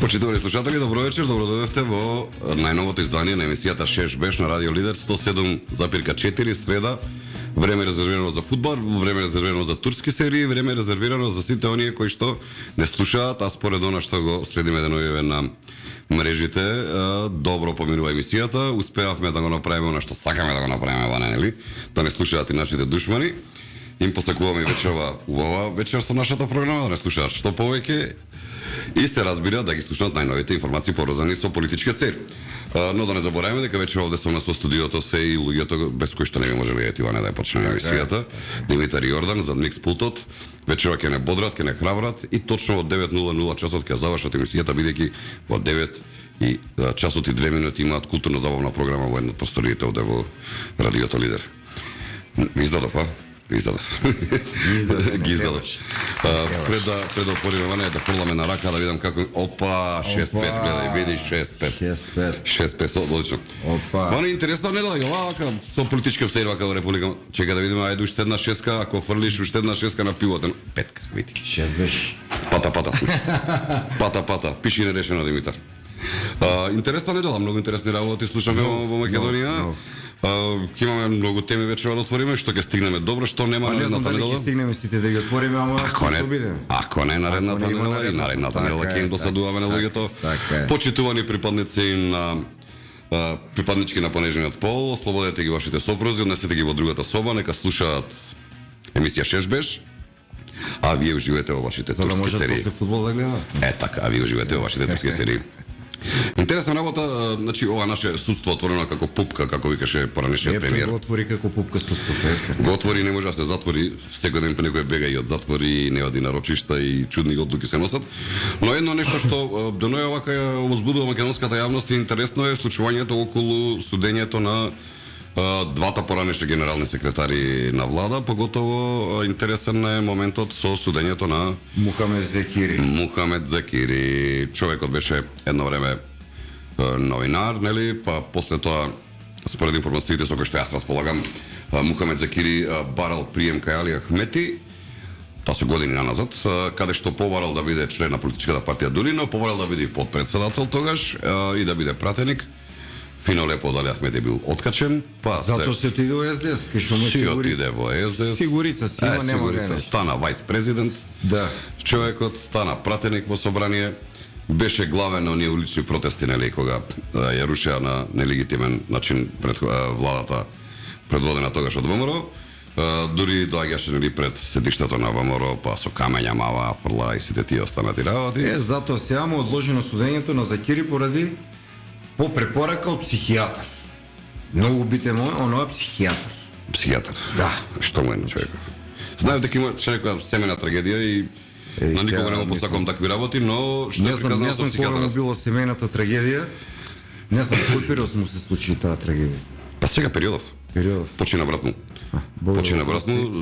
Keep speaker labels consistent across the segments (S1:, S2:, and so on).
S1: Почитувани слушатели, добро вечер, добро дојдовте во најновото издание на емисијата Шеш Беш на Радио Лидер 107,4 среда. Време резервирано за фудбал, време резервирано за турски серии, време резервирано за сите оние кои што не слушаат, а според она што го следиме деновиве на мрежите, добро поминува емисијата, успеавме да го направиме она што сакаме да го направиме ване, нели? Да не слушаат и нашите душмани. Им посакуваме вечерва убава вечер со нашата програма, да не слушаат што повеќе и се разбира да ги слушнат најновите информации поврзани со политичкиот сер. Но да не забораваме дека вечер овде со нас во студиото се и луѓето без кои што не би можеле Иване да ја почнеме емисијата. Димитар Јордан за микс пултот. Вечерва ќе не бодрат, ќе не храбрат и точно во 9:00 часот ќе завршат емисијата, бидејќи во 9 и часот и 2 минути имаат културно-забавна програма во една од просториите овде во Радиото Лидер. Издадов, а? Издадов. Ги издадов. Пред да отвориме ване, да фрламе на рака, да видам како... Опа, 6-5, гледај, видиш 6-5. 6-5, одлично. Ване интересна недела, вака, со политичка всејр вака во Република. Чека да видиме, ајде уште една шеска, ако фрлиш уште една шеска на пивото. Петка, види.
S2: 6 беше.
S1: Пата. Пиши нерешено, Димитар. Интересна недела, многу интересни работи слушаме во Македонија. Ќе имаме многу теми вечера да отвориме, што ќе стигнеме добро, што нема наредната недела.
S2: Ќе стигнеме сите да ги отвориме, ама
S1: ако не наредната недела, и наредната недела ќе им досадуваме на луѓето. Почитувани припадници на припаднички на понежниот пол, ослободете ги вашите сопрузи, однесете ги во другата соба, нека слушаат емисија Шешбеш. А вие уживате во вашите турски серии.
S2: За да можат после фудбал да гледат.
S1: Така, а вие уживате во вашите турски серии. Интересна работа, значи ова наше судство отворено како пупка, како викаше поранешниот премиер.
S2: Го отвори како пупка судството.
S1: Го отвори, не може да се затвори, секој ден по некој бега и од затвори, не оди на рочишта и чудни одлуки се носат. Но едно нешто што деноја вака ја возбудува македонската јавност и интересно е случувањето околу судењето на двата поранешни генерални секретари на влада, поготово интересен е моментот со судењето на
S2: Мухамед
S1: Зекири. Човекот беше едно време новинар, нели, па после тоа според информациите со кои што јас располагам, Мухамед Зекири барал прием кај Али Ахмети, тоа се години назад, каде што побарал да биде член на политичката партија дури, но побарал да биде подпредседател тогаш и да биде пратеник. Фино лепо дали Ахмет е бил откачен, па
S2: затоа се отиде во СДС, кај што му
S1: отиде во СДС.
S2: Сигурица си има, нема
S1: нешто. Стана вајс президент.
S2: Да.
S1: Човекот стана пратеник во собрание, беше главен на оние улични протести, нели, кога ја рушеа на нелегитимен начин пред владата предводена тогаш од ВМРО. Дури доаѓаше, нели, пред седиштето на ВМРО, па со камења мава фрла и сите тие останати работи.
S2: Затоа сега му одложено судењето на Зекири поради по препорака од психијатар. Многу битен оној психијатар.
S1: Психијатар?
S2: Да.
S1: Што му е на човекот? Знаев дека има некоја семена трагедија и на никога не му посакувам такви работи, но што е приказано со психијатарот?
S2: Не знам кога му била семената трагедија. Не знам кој период му се случи таа трагедија.
S1: Па сега периодов. Почина брат му.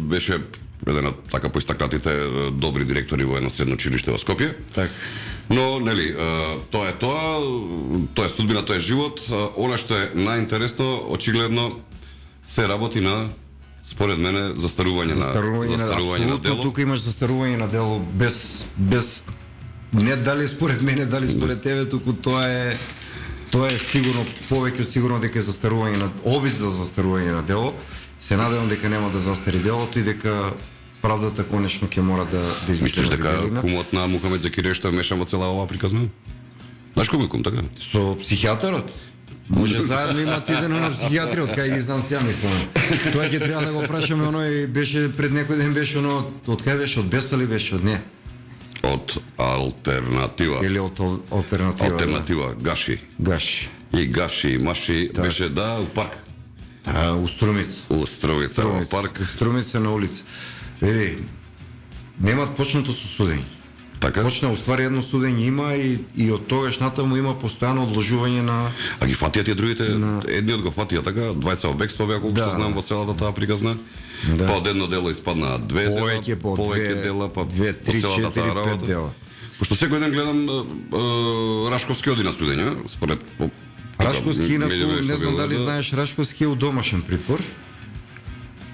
S1: Беше еден од така поистакнатите добри директори во едно средно училиште во Скопје.
S2: Так.
S1: Но, нели, тоа е судбина, тоа е живот. Она што е најинтересно, очигледно, се работи на, според мене, застарување на дело.
S2: Тука имаш застарување на дело без не дали според мене, дали според тебе, туку тоа е сигурно повеќе од сигурно дека е застарување на обид за застарување на дело. Се надевам дека нема да застари делото и дека правдата конечно ќе мора да излезе.
S1: Мислиш дека кумот на Мухамед Зекири што е вмешан во цела оваа приказна? Знаеш кој кум, така?
S2: Со психијатарот? Може заедно имат идено на психијатриот, кај ги знам сега мислам. Тоа ќе треба да го прашаме, оној беше пред некој ден беше оно, од кај беше, од Беса ли беше, од не?
S1: Од Алтернатива.
S2: Или од Алтернатива.
S1: Алтернатива, Гаши. И Гаши, Маши, беше у парк.
S2: У Струмица.
S1: Во парк.
S2: Струмица на улица. Види, немат почнато со судење.
S1: Така?
S2: Почна, уствари едно судење има и од тогаш натаму има постојано одложување на...
S1: А ги фатија тие другите, едниот го фатија така, двајца во бегство беа, колку што знам во целата таа приказна. Па од едно дело испадна две дела, повеќе дела, па
S2: две, три, четири, пет дела.
S1: Пошто секој ден гледам Рашковски оди на судење, според...
S2: Рашковски, не знам дали знаеш, Рашковски е у домашен притвор.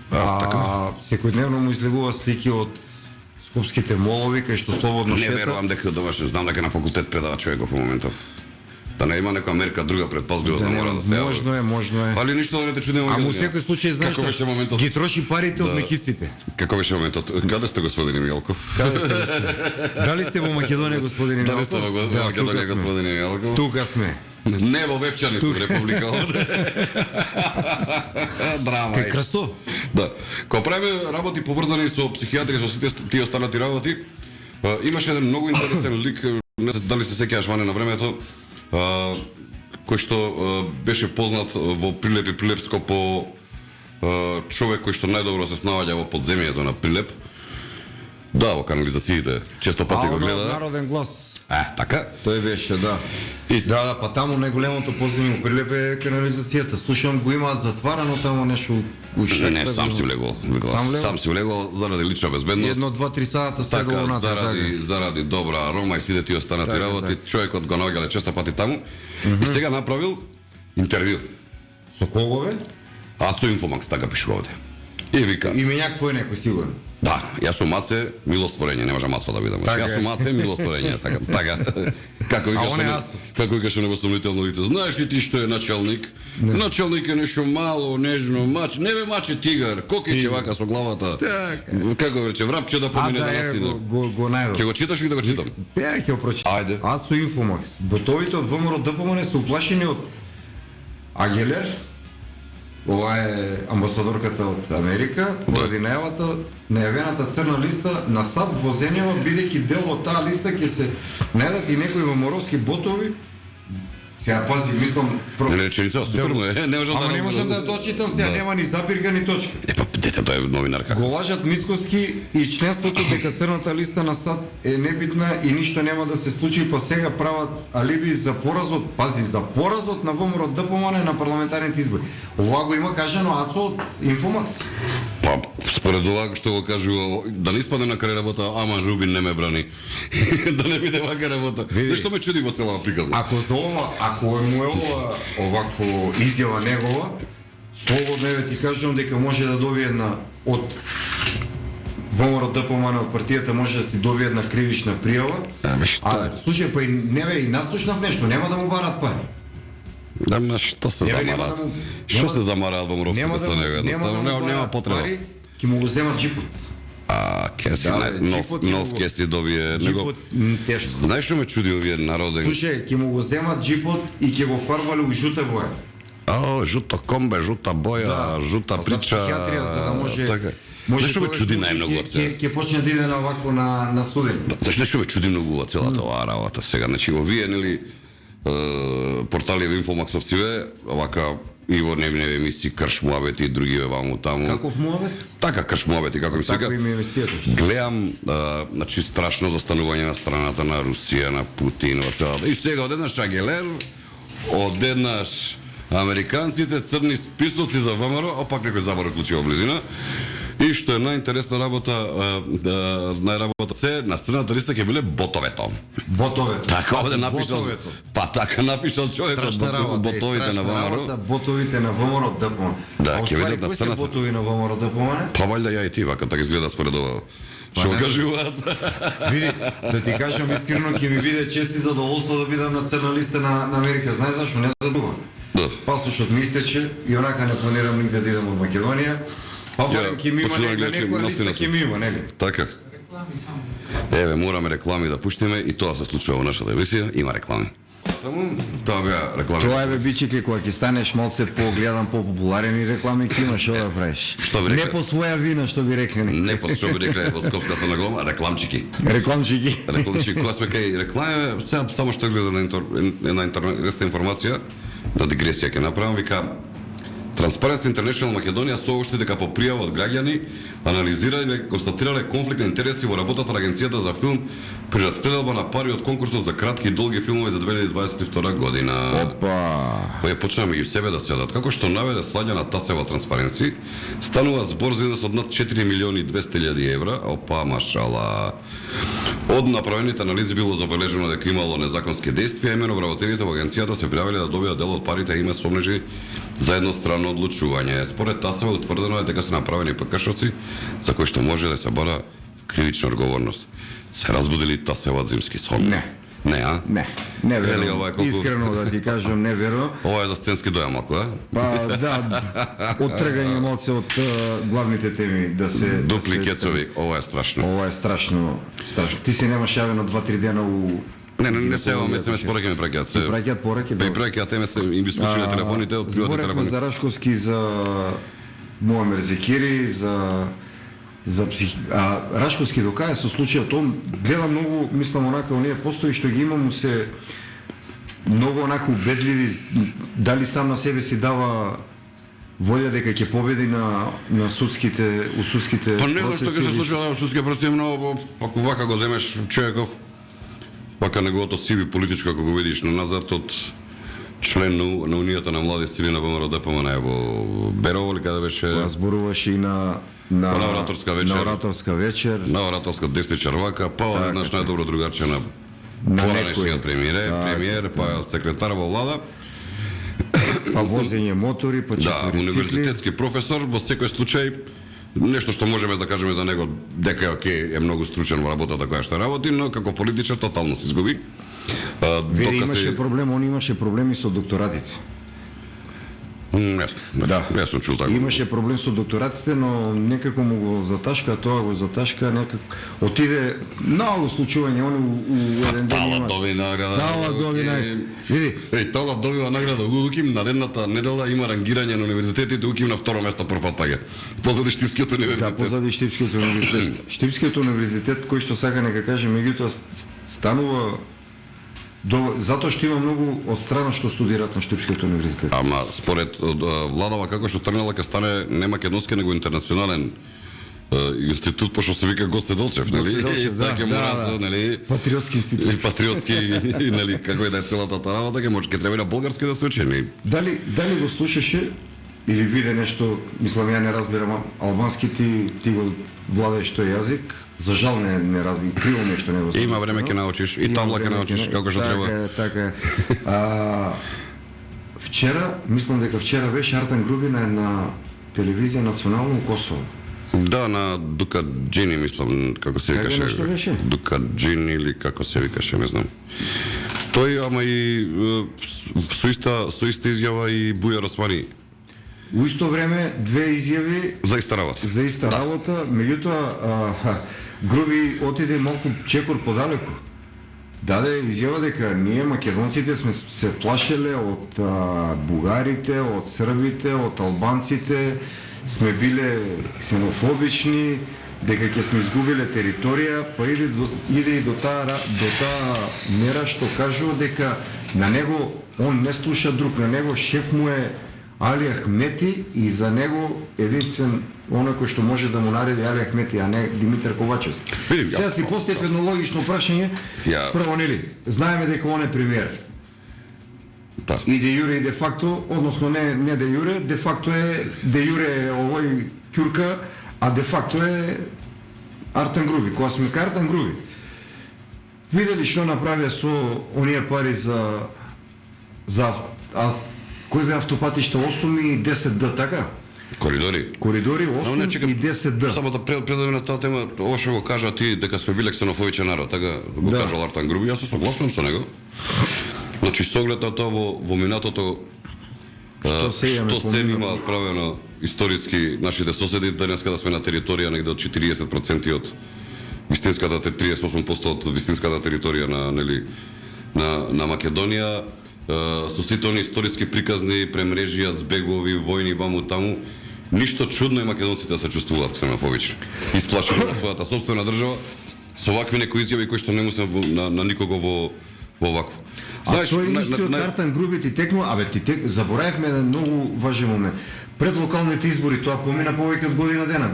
S2: Секојдневно му излегува слики од скопските молови кај што слободно
S1: Не
S2: шета.
S1: верувам дека домаш, знам дека на факултет предава човеков во моментов. Да не има некоја мерка друга предпазливост да мора да се јави.
S2: Можно е.
S1: Али ништо да не те чуди.
S2: А во секој случај знаеш
S1: како беше моментот?
S2: ги троши парите од мекиците.
S1: Како беше моментот? Каде сте господине Милков?
S2: Каде сте, господине? Дали сте во Македонија, господине
S1: Дали
S2: Милков?
S1: сте во Македонија, господине Милков?
S2: Тука сме.
S1: Не во Вевчани сум република овде. Драма.
S2: Кај Крсто?
S1: Да. Кога правиме работи поврзани со психијатрија, со сите тие останати работи, имаше еден многу интересен лик, не знам дали се сеќаваш Ване на времето, кој што беше познат во Прилеп и Прилепско по човек кој што најдобро се снаоѓа во подземјето на Прилеп. Да, во канализациите, често пати го гледа.
S2: Народен глас.
S1: Така.
S2: Тој беше, да. Да, па таму најголемото подземје во Прилеп е канализацијата. Слушам го имаат затварано таму нешто.
S1: Не, сам си влегол. Сам си влегол заради лична безбедност.
S2: 1-2-3 сата седело на
S1: заради добра арома и сите тие останати работи, човекот го наоѓале често пати таму. И сега направил интервју.
S2: Со когове?
S1: Ацо Инфомакс, така пишува овде. И вика.
S2: Име някој е некој сигурно.
S1: Да, јас сум Аце, милостворење, не може Мацо да бидам. Јас сум Аце, милостворење, така. Како викаше невосомнително лице. Знаеш ли ти што е началник? Началник е нешто мало, нежно, мач. Не бе маче тигар, кокиće вака со главата. Како рече, врапче да помине да настина.
S2: Го најдов.
S1: Ќе го читаш или да го читам?
S2: Ќе го прочитам.
S1: Ајде.
S2: Ацо Инфомакс. Ботовите од ВМРО ДПМН се уплашени од Агелер. Ова е амбасадорката од Америка, поради најавената црна листа на САД во Зенева, бидејќи дел од таа листа ќе се најдат и некои ВМРО-ски ботови. Сега пази, мислам...
S1: Реченица, суперно е, не можам да...
S2: Ама не можам да дочитам сега, нема ни запирка, ни точка.
S1: Епа, детето е новинар како.
S2: Го лажат Мицкоски и членството дека црната листа на САД е небитна и ништо нема да се случи, па сега прават алиби за поразот, пази, за поразот на ВМРО ДПМН на парламентарните избори. Ова го има кажано Ацо од Инфомакс.
S1: Па, според ова што го кажува, да не испадне на крај работа, Аман Рубин не ме брани. Да не биде вака работа. Нешто ме чуди во целава приказна.
S2: Ако му е ова овакво изјава негова, слободно еве ти кажувам дека може да добие една од ВМРО ДПМН од партијата може да си добие една кривична пријава. Слушај, па и неве и наслушнав нешто, нема да му барат пари.
S1: Да, ма што се замараат? Што се замараат во мровците со него? Нема потреба.
S2: Ќе му го земат джипот.
S1: Ке си нов ке си добие.
S2: Джипот тешко.
S1: Знаеш што ме чуди овие народен?
S2: Слушај, ќе му го земат джипот и ќе го фарбале у жута боја.
S1: Жуто комбе, жута боја, жута прича.
S2: За психијатрија, за да може...
S1: Знаеш што ме чуди најмногу од сега?
S2: Ќе почне да иде на вакво на судење.
S1: Знаеш што ме чуди многу од целата оваа работа сега? Значи, овие, нели, портали инфомаксовциве, овака и во нивни емисии Крш муабети и други ваму таму.
S2: Каков муабет?
S1: Така, Крш муабети, како ми се
S2: Така име емисијата.
S1: Гледам, значи, страшно застанување на страната на Русија, на Путин, во целата. И сега одеднаш Агелер, одеднаш американците, црни списоци за ВМРО, опак некој забор уклучи во близина. И што е најинтересна работа, најработа се, на црната листа ќе биле ботовето.
S2: Ботовето.
S1: Така овде напишал, па така напишал човекот, ботовите на ВМРО.
S2: Ботовите на ВМРО ДПМН.
S1: Да, ќе видат на црната.
S2: Ботови на ВМРО ДПМН?
S1: Па валјда ја и ти, вака така изгледа според ова. Што кажуваат?
S2: Види, да ти кажам искрено, ќе ми биде чест и задоволство да бидам на црна листа на Америка. Знаеш зашо? Не за друго. Пасошот ми истече и онака не планирам нигде да идам од Македонија. Па барем ќе ми има некоја листа, ќе ми има, нели?
S1: Така. Еве, мораме реклами да пуштиме и тоа се случува во нашата емисија, има реклами. Тоа беа реклами.
S2: Тоа е бе бичикли, кога ќе станеш малце погледан, попопуларен и реклами ќе имаш, што да правиш?
S1: Што би рекла?
S2: Не по своја вина, што би рекле.
S1: Не по што би рекле во скопската наглома, рекламчики.
S2: Рекламчики.
S1: Рекламчики, кога сме кај реклами, сега само што гледа на една интересна информација, да дигресија ќе направам, вика Transparency International Македонија соопшти дека по пријава од граѓани анализирале и констатирале конфликт на интереси во работата на Агенцијата за филм при распределба на пари од конкурсот за кратки и долги филмови за 2022 година.
S2: Опа!
S1: Кој почнаме и себе да седат. Како што наведе Слаѓана Тасева Transparency, станува збор за изnos од над 4.200.000 евра. Опа, машала. Од направените анализи било забележено дека имало незаконски действија, имено вработените во агенцијата се пријавиле да добијат дел од парите и име сомнежи за едностранно одлучување. Според Тасева утврдено е дека се направени прекршоци за кои што може да се бара кривична одговорност. Се разбудили тасеват зимски сон?
S2: Не.
S1: Не, а?
S2: Не
S1: Ели,
S2: верувам.
S1: ова е колку-
S2: Искрено да ти кажам, не верувам.
S1: Ова е за сценски дојам, ако е?
S2: Па да, оттргање малце од главните теми да се
S1: Дупли
S2: да се-
S1: кецови, ова е страшно.
S2: Ова е страшно. Ти си немаш јавено 2-3 дена у
S1: Не се ема, месец пораки ми праќаат се.
S2: праќаат пораки.
S1: Бе праќаат еме се им би случиле телефоните од приватни
S2: Зборевме
S1: телефони.
S2: за Рашковски, за Муамер Зекири, за Рашковски до кај со случајот, он гледа многу, мислам онака, оние постои што ги има му се многу онака убедливи, дали сам на себе си дава волја дека ќе победи на судските, у судските
S1: Па не знам што ќе се
S2: процеси.
S1: случи на судския процес, но ако вака го земеш човеков, вака неговото сиви политичко, ако го видиш назад од член на Унијата на млади сили на ВМРО ДПМН во Берово, или каде беше
S2: Зборуваше и на
S1: на ораторска вечер.
S2: На ораторска вечер.
S1: на ораторска десничар вака, па еднаш најдобро другарче на
S2: На
S1: поранешниот
S2: некој.
S1: премиер, па секретар во влада.
S2: Па возење мотори, па
S1: Да,
S2: четвори цикли.
S1: универзитетски професор, во секој случај нешто што можеме да кажеме за него дека е окей, е многу стручен во работата која што работи, но како политичар тотално се изгуби.
S2: Види, имаше проблем, он имаше проблеми со докторатите.
S1: Јасно, да, јас сум чул така.
S2: Имаше проблем со докторатите, но некако му го заташка, тоа го заташка, некако отиде многу случување, он у еден ден
S1: Тала
S2: има.
S1: доби награда.
S2: Тала доби награда. Види,
S1: Тала добива награда у Луким, наредната недела има рангирање на универзитетите, Луким на второ место прв пат паѓа. Позади Штипскиот
S2: да,
S1: универзитет.
S2: позади Штипскиот универзитет. Штипскиот универзитет, кој што сака нека каже, меѓутоа станува затоа што има многу од страна што студираат на Штипскиот универзитет.
S1: Ама според владава како што тргнала ќе стане не македонски него интернационален институт, пошто се вика Гоце Делчев, нели?
S2: Гоце Делчев,
S1: Сега ќе мора, нели?
S2: Патриотски институт.
S1: И патриотски, нели, како и да е целата таа работа, ќе треба и на български да се учи, нели?
S2: Дали го слушаше или виде нешто, мислам ја не разбирам албански, ти го владееш тој јазик, за жал не разбирам, криво нешто не го знам.
S1: Има време ќе научиш и
S2: Има
S1: табла ќе
S2: време
S1: научиш како што треба.
S2: Така е. Вчера, мислам дека вчера беше Артан Груби на една телевизија национално у Косово.
S1: Да, на Дука Джини, мислам, како се
S2: Како
S1: викаше.
S2: нешто беше?
S1: Дука Джини или како се викаше, не знам. Тој, ама и со иста изјава и Бујар Османи.
S2: У исто време две изјави
S1: За иста работа.
S2: за иста работа, меѓутоа Груби отиде малку чекор подалеку. Даде изјава дека ние македонците сме се плашеле од бугарите, од србите, од албанците, сме биле ксенофобични, дека ќе сме изгубиле територија, па иде и до таа мера што кажува дека на него он не слуша друг, на него шеф му е Али Ахмети и за него единствен оној кој што може да му нареди Али Ахмети, а не Димитар Ковачевски.
S1: Види,
S2: Сега си поставив едно логично прашање. Прво, нели, знаеме дека он е премиер.
S1: Да.
S2: И де јуре и де факто, односно не де јуре, де факто е, де јуре е овој Ќурка, а де факто е Артан Груби, кога сме Артан Груби. Видели што направија со оние пари за кој бе автопатишта 8 и 10D, така?
S1: Коридори.
S2: Коридори 8 и 10D.
S1: Само да предадеме на таа тема, ова што го кажа ти дека сме биле ксенофобичен народ, така го кажал Артан Груби, јас се согласувам со него. Значи со оглед на тоа во минатото што се има правено историски нашите соседи, денеска да сме на територија негде од 40% од вистинската 38% од вистинската територија на Македонија, со сите они историски приказни, премрежија, збегови, војни ваму таму, ништо чудно е македонците да се чувствуваат ксенофобични. Исплашени во својата сопствена држава со вакви некои изјави кои што не му се на никого во вакво.
S2: Знаеш, тој истиот Артан Груби ти текнува, заборавивме еден многу важен момент. Пред локалните избори тоа помина повеќе од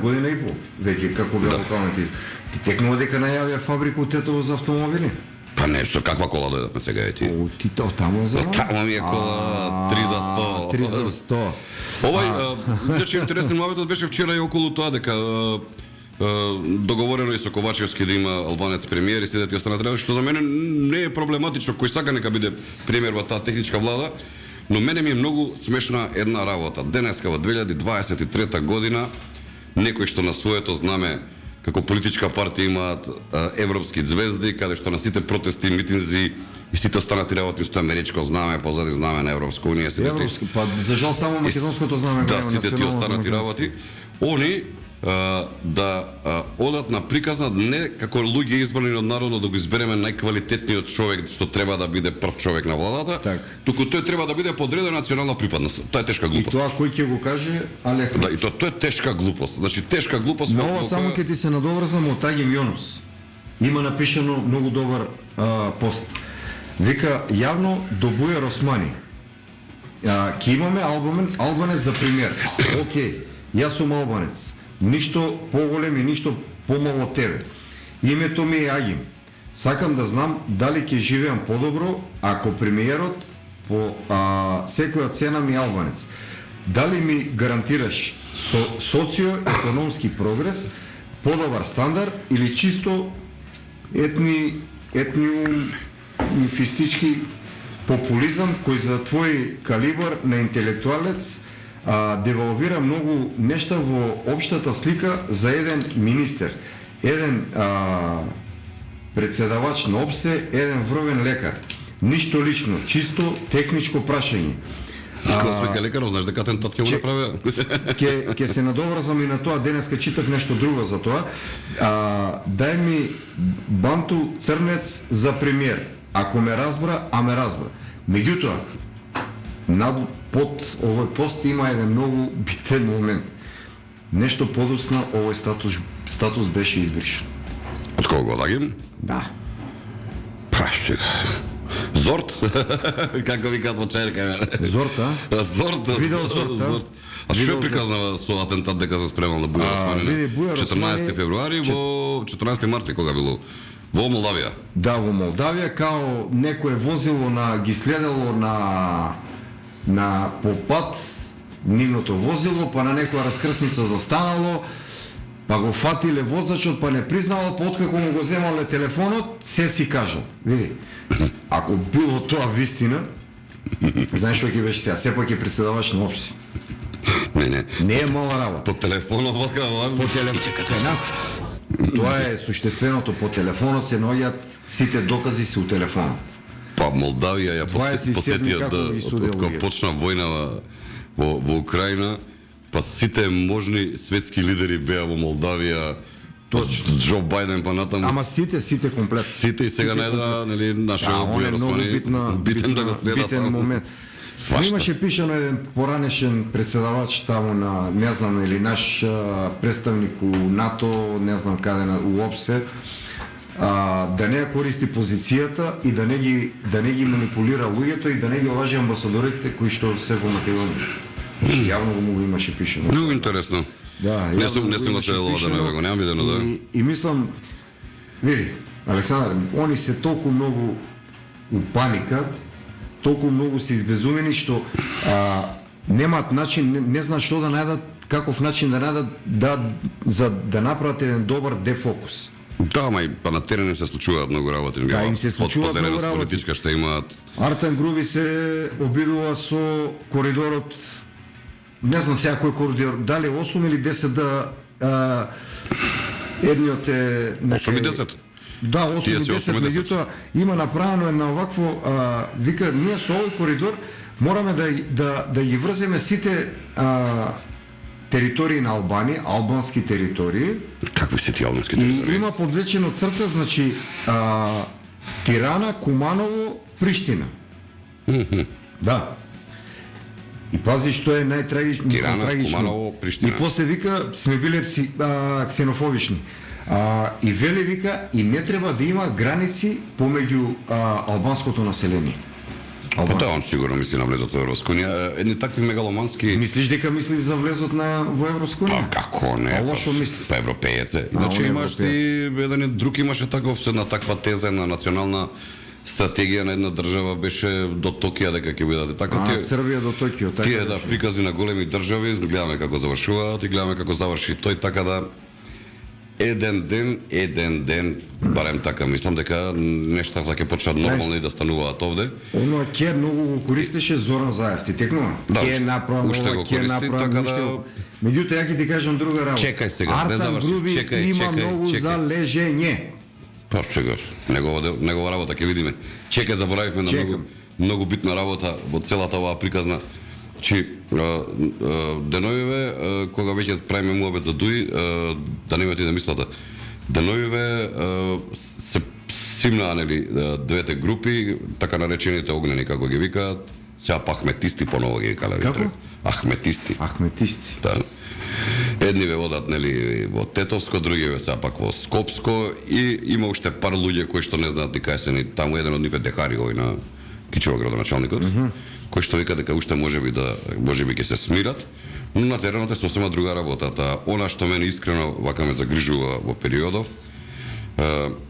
S2: година и пол, веќе како беа локалните избори. Ти текнува дека најавија фабрика у Тетово за автомобили?
S1: Па не, со каква кола дојдовме сега е ти?
S2: Ти таму е за
S1: Таму ми е кола 3 за 100.
S2: 3 за 100.
S1: Овај, значи интересен моментот беше вчера и околу тоа дека договорено и со Ковачевски да има албанец премиер и седете останат, што за мене не е проблематично, кој сака нека биде премиер во таа техничка влада, но мене ми е многу смешна една работа. Денеска во 2023 година некој што на своето знаме како политичка партија имаат европски звезди, каде што на сите протести, митинзи и сите останати работи со америчко знаме, позади знаме на Европска унија, сите
S2: Европски, па за жал само македонското знаме
S1: да,
S2: го има,
S1: сите тие
S2: национално
S1: останати
S2: знаме.
S1: работи, они да одат на приказна не како луѓе избрани од народот да го избереме најквалитетниот човек што треба да биде прв човек на владата,
S2: Так.
S1: туку тој треба да биде подреден национална припадност. Тоа е тешка
S2: И
S1: глупост.
S2: тоа кој ќе го каже, але
S1: Да, и тоа е тешка глупост. Значи тешка глупост
S2: на
S1: во
S2: ова само ќе ти се надоврзам од Агим Јонус. Има напишано многу добар пост. Вика јавно до Бујар Османи. Ќе имаме албанец за пример. Океј, јас сум албанец. Ништо поголем и ништо помало од тебе. Името ми е Агим. Сакам да знам дали ќе живеам подобро ако премиерот по секоја цена ми е албанец. Дали ми гарантираш социоекономски прогрес, подобар стандард или чисто етнифистички популизам кој за твој калибар на интелектуалец девалвира многу нешта во општата слика за еден министер, еден председавач на ОПСЕ, еден вровен лекар. Ништо лично, чисто техничко прашање.
S1: Кога свека лекаров, знаеш дека атентат ќе го направи?
S2: Ќе се надоврзам и на тоа, денеска читав нешто друго за тоа. Дај ми Банту Црнец за премиер. Ако ме разбра, ме разбра. Меѓутоа, под овој пост има еден многу битен момент. Нешто подоцна овој статус беше избришен.
S1: Од кого го дагим?
S2: Да.
S1: Прашчик. Зорт? Како викаат во Черка?
S2: Зорт,
S1: Зорт.
S2: Видел Зорт,
S1: А што е приказнава со атентат дека се спремал на Бујар Османи?
S2: види, Бујар
S1: 14
S2: Османи-
S1: февруари во 14 марти кога било во Молдавија.
S2: Да, во Молдавија, као некое возило ги следело на попат нивното возило, па на некоја раскрсница застанало, па го фатиле возачот, па не признало, па откако му го земале телефонот, се си кажал. Види, ако било тоа вистина, знаеш што ќе беше сега, сепак ќе председаваш на ОПСИ. Не е мала работа.
S1: По телефонот вака
S2: По телефонот кај нас. Тоа е суштественото, по телефонот се наоѓаат сите докази се у телефонот.
S1: Па Молдавија ја
S2: 27
S1: посетија
S2: како ги судел
S1: од кога
S2: луѓе.
S1: почна војна во Украина, па сите можни светски лидери беа во Молдавија.
S2: Точно.
S1: Џо Бајден па натаму.
S2: Ама сите комплет.
S1: Сите и сега најда, нели, нашиот
S2: он е
S1: Бујар
S2: многу
S1: Османи, битен да го следат.
S2: битен момент.
S1: Свашта.
S2: Имаше пишано еден поранешен председавач таму на, не знам, или наш представник у НАТО, не знам каде, у ОПСЕ, да не ја користи позицијата и да не ги манипулира луѓето и да не ги лаже амбасадорите кои што се во Македонија. Значи, јавно го имаше пишано.
S1: Многу интересно.
S2: Да,
S1: Не сум го следело да не го немам видено да.
S2: И мислам, види, Александар, они се толку многу у паника, толку многу се избезумени што немаат начин, не знаат што да најдат, каков начин да најдат за да направат еден добар дефокус.
S1: Да, ама и па на терен им се случуваат многу работи.
S2: Да, им се случуваат многу работи.
S1: Политичка што имаат.
S2: Артан Груби се обидува со коридорот, не знам сега кој коридор, дали 8 или 10 едниот е...
S1: 8 и 10.
S2: Да, 8
S1: Тие
S2: и
S1: се
S2: 10,
S1: 8 и 10.
S2: меѓутоа има направено една овакво, вика, ние со овој коридор мораме да ги врземе сите територии на Албанија, албански територии.
S1: Какви се тие албански
S2: И
S1: територии?
S2: има подвечено црта, значи Тирана, Куманово, Приштина. Да. И пази што е најтрагично.
S1: Тирана, Куманово, Приштина.
S2: И после вика сме биле ксенофобични. И вели вика и не треба да има граници помеѓу албанското население.
S1: Па да, он сигурно мисли на влезот во Европска унија. Едни такви мегаломански...
S2: Мислиш дека мисли за влезот во Европска унија?
S1: Па како не?
S2: А лошо мисли.
S1: Па европеец е.
S2: он
S1: Иначе
S2: е
S1: имаш ти еден и друг имаше една таква теза на национална стратегија на една држава беше до Токио дека ќе бидат така
S2: Србија до Токио, така.
S1: тие да прикази на големи држави, гледаме како завршуваат и гледаме како заврши тој, така да еден ден, барем така мислам дека нештата ќе почнат нормално и да стануваат овде.
S2: Оно ке многу го користеше Зоран Заев, ти текнува?
S1: Да,
S2: ке направам
S1: уште
S2: ова,
S1: го
S2: ке
S1: користи,
S2: направам,
S1: така
S2: уште
S1: да
S2: го... Меѓутоа ја ќе ти кажам друга работа.
S1: Чекај сега, не
S2: Артан
S1: заврши.
S2: Груби има многу
S1: чекај.
S2: за лежење.
S1: Па чекай, негова работа ќе видиме. Чекај, заборавивме на
S2: Чекам.
S1: многу битна работа во целата оваа приказна. Чи деновиве кога веќе правиме муабет за Дуи, да немате да мислата. Деновиве се симнаа нели двете групи, така наречените огнени како ги викаат, сега па ахметисти поново ги викале.
S2: Како?
S1: Ахметисти.
S2: Ахметисти.
S1: Да. Едни ве одат нели во Тетовско, други ве сега пак во Скопско и има уште пар луѓе кои што не знаат ни кај се ни таму, еден од нив е Дехари овој на Кичево градоначалникот, кој што вика дека уште можеби ќе се смират, но на теренот е сосема друга работа. Она што мене искрено вака ме загрижува во периодов,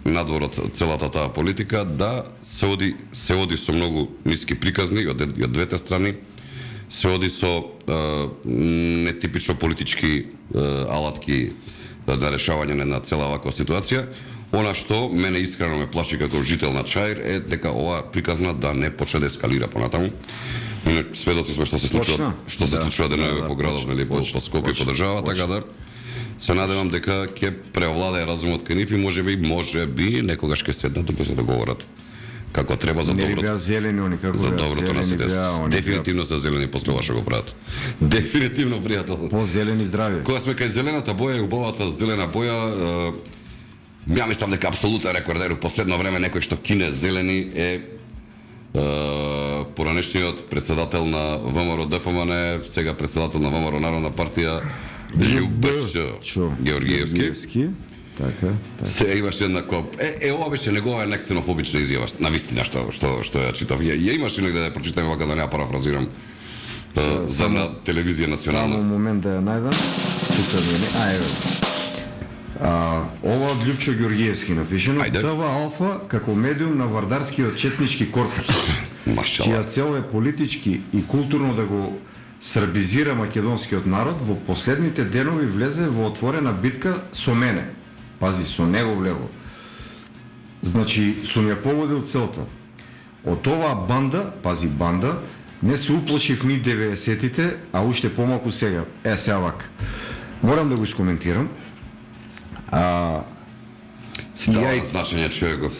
S1: надвор од целата таа политика, да се оди со многу ниски приказни од двете страни, се оди со нетипично политички алатки на решавање на цела ваква ситуација. Она што мене искрено ме плаши како жител на Чаир е дека ова приказна да не почне да ескалира понатаму. Сведоци сме што се случува деновиве по градов, нели по Скопје, по држава, така да се надевам дека ќе преовладее разумот кај нив и можеби некогаш ќе седнат и ќе се договорат како треба за
S2: Не
S1: доброто.
S2: беа зелени они како
S1: За
S2: беа
S1: доброто на
S2: зелени,
S1: сите.
S2: беа они,
S1: Дефинитивно се зелени после ова што го прават. Дефинитивно, пријател.
S2: по-зелени здравје.
S1: Кога сме кај зелената боја и убавата зелена боја, ја мислам дека апсолутен рекордер у последно време некој што кине зелени е поранешниот председател на ВМРО ДПМН, сега председател на ВМРО Народна партија Љубчо Георгиевски.
S2: Така.
S1: Се имаше една коп. Ова беше негова ксенофобична изјава, на вистина што ја читав. Ја имаше негде да ја прочитам вака да не ја парафразирам. За на телевизија национална.
S2: Само момент да ја најдам. Тука ми е. Еве. Ова од Љупчо Георгиевски напишено.
S1: Ајде.
S2: ТВ Алфа како медиум на вардарскиот четнички корпус.
S1: Машала.
S2: Чија цел е политички и културно да го србизира македонскиот народ, во последните денови влезе во отворена битка со мене. Пази, со него влево. Значи, сум ја погодил целта. Од оваа банда, пази банда, не се уплашив ни 90-тите, а уште помалку сега. Сега вак. Морам да го искоментирам.
S1: Си дава значење човеков.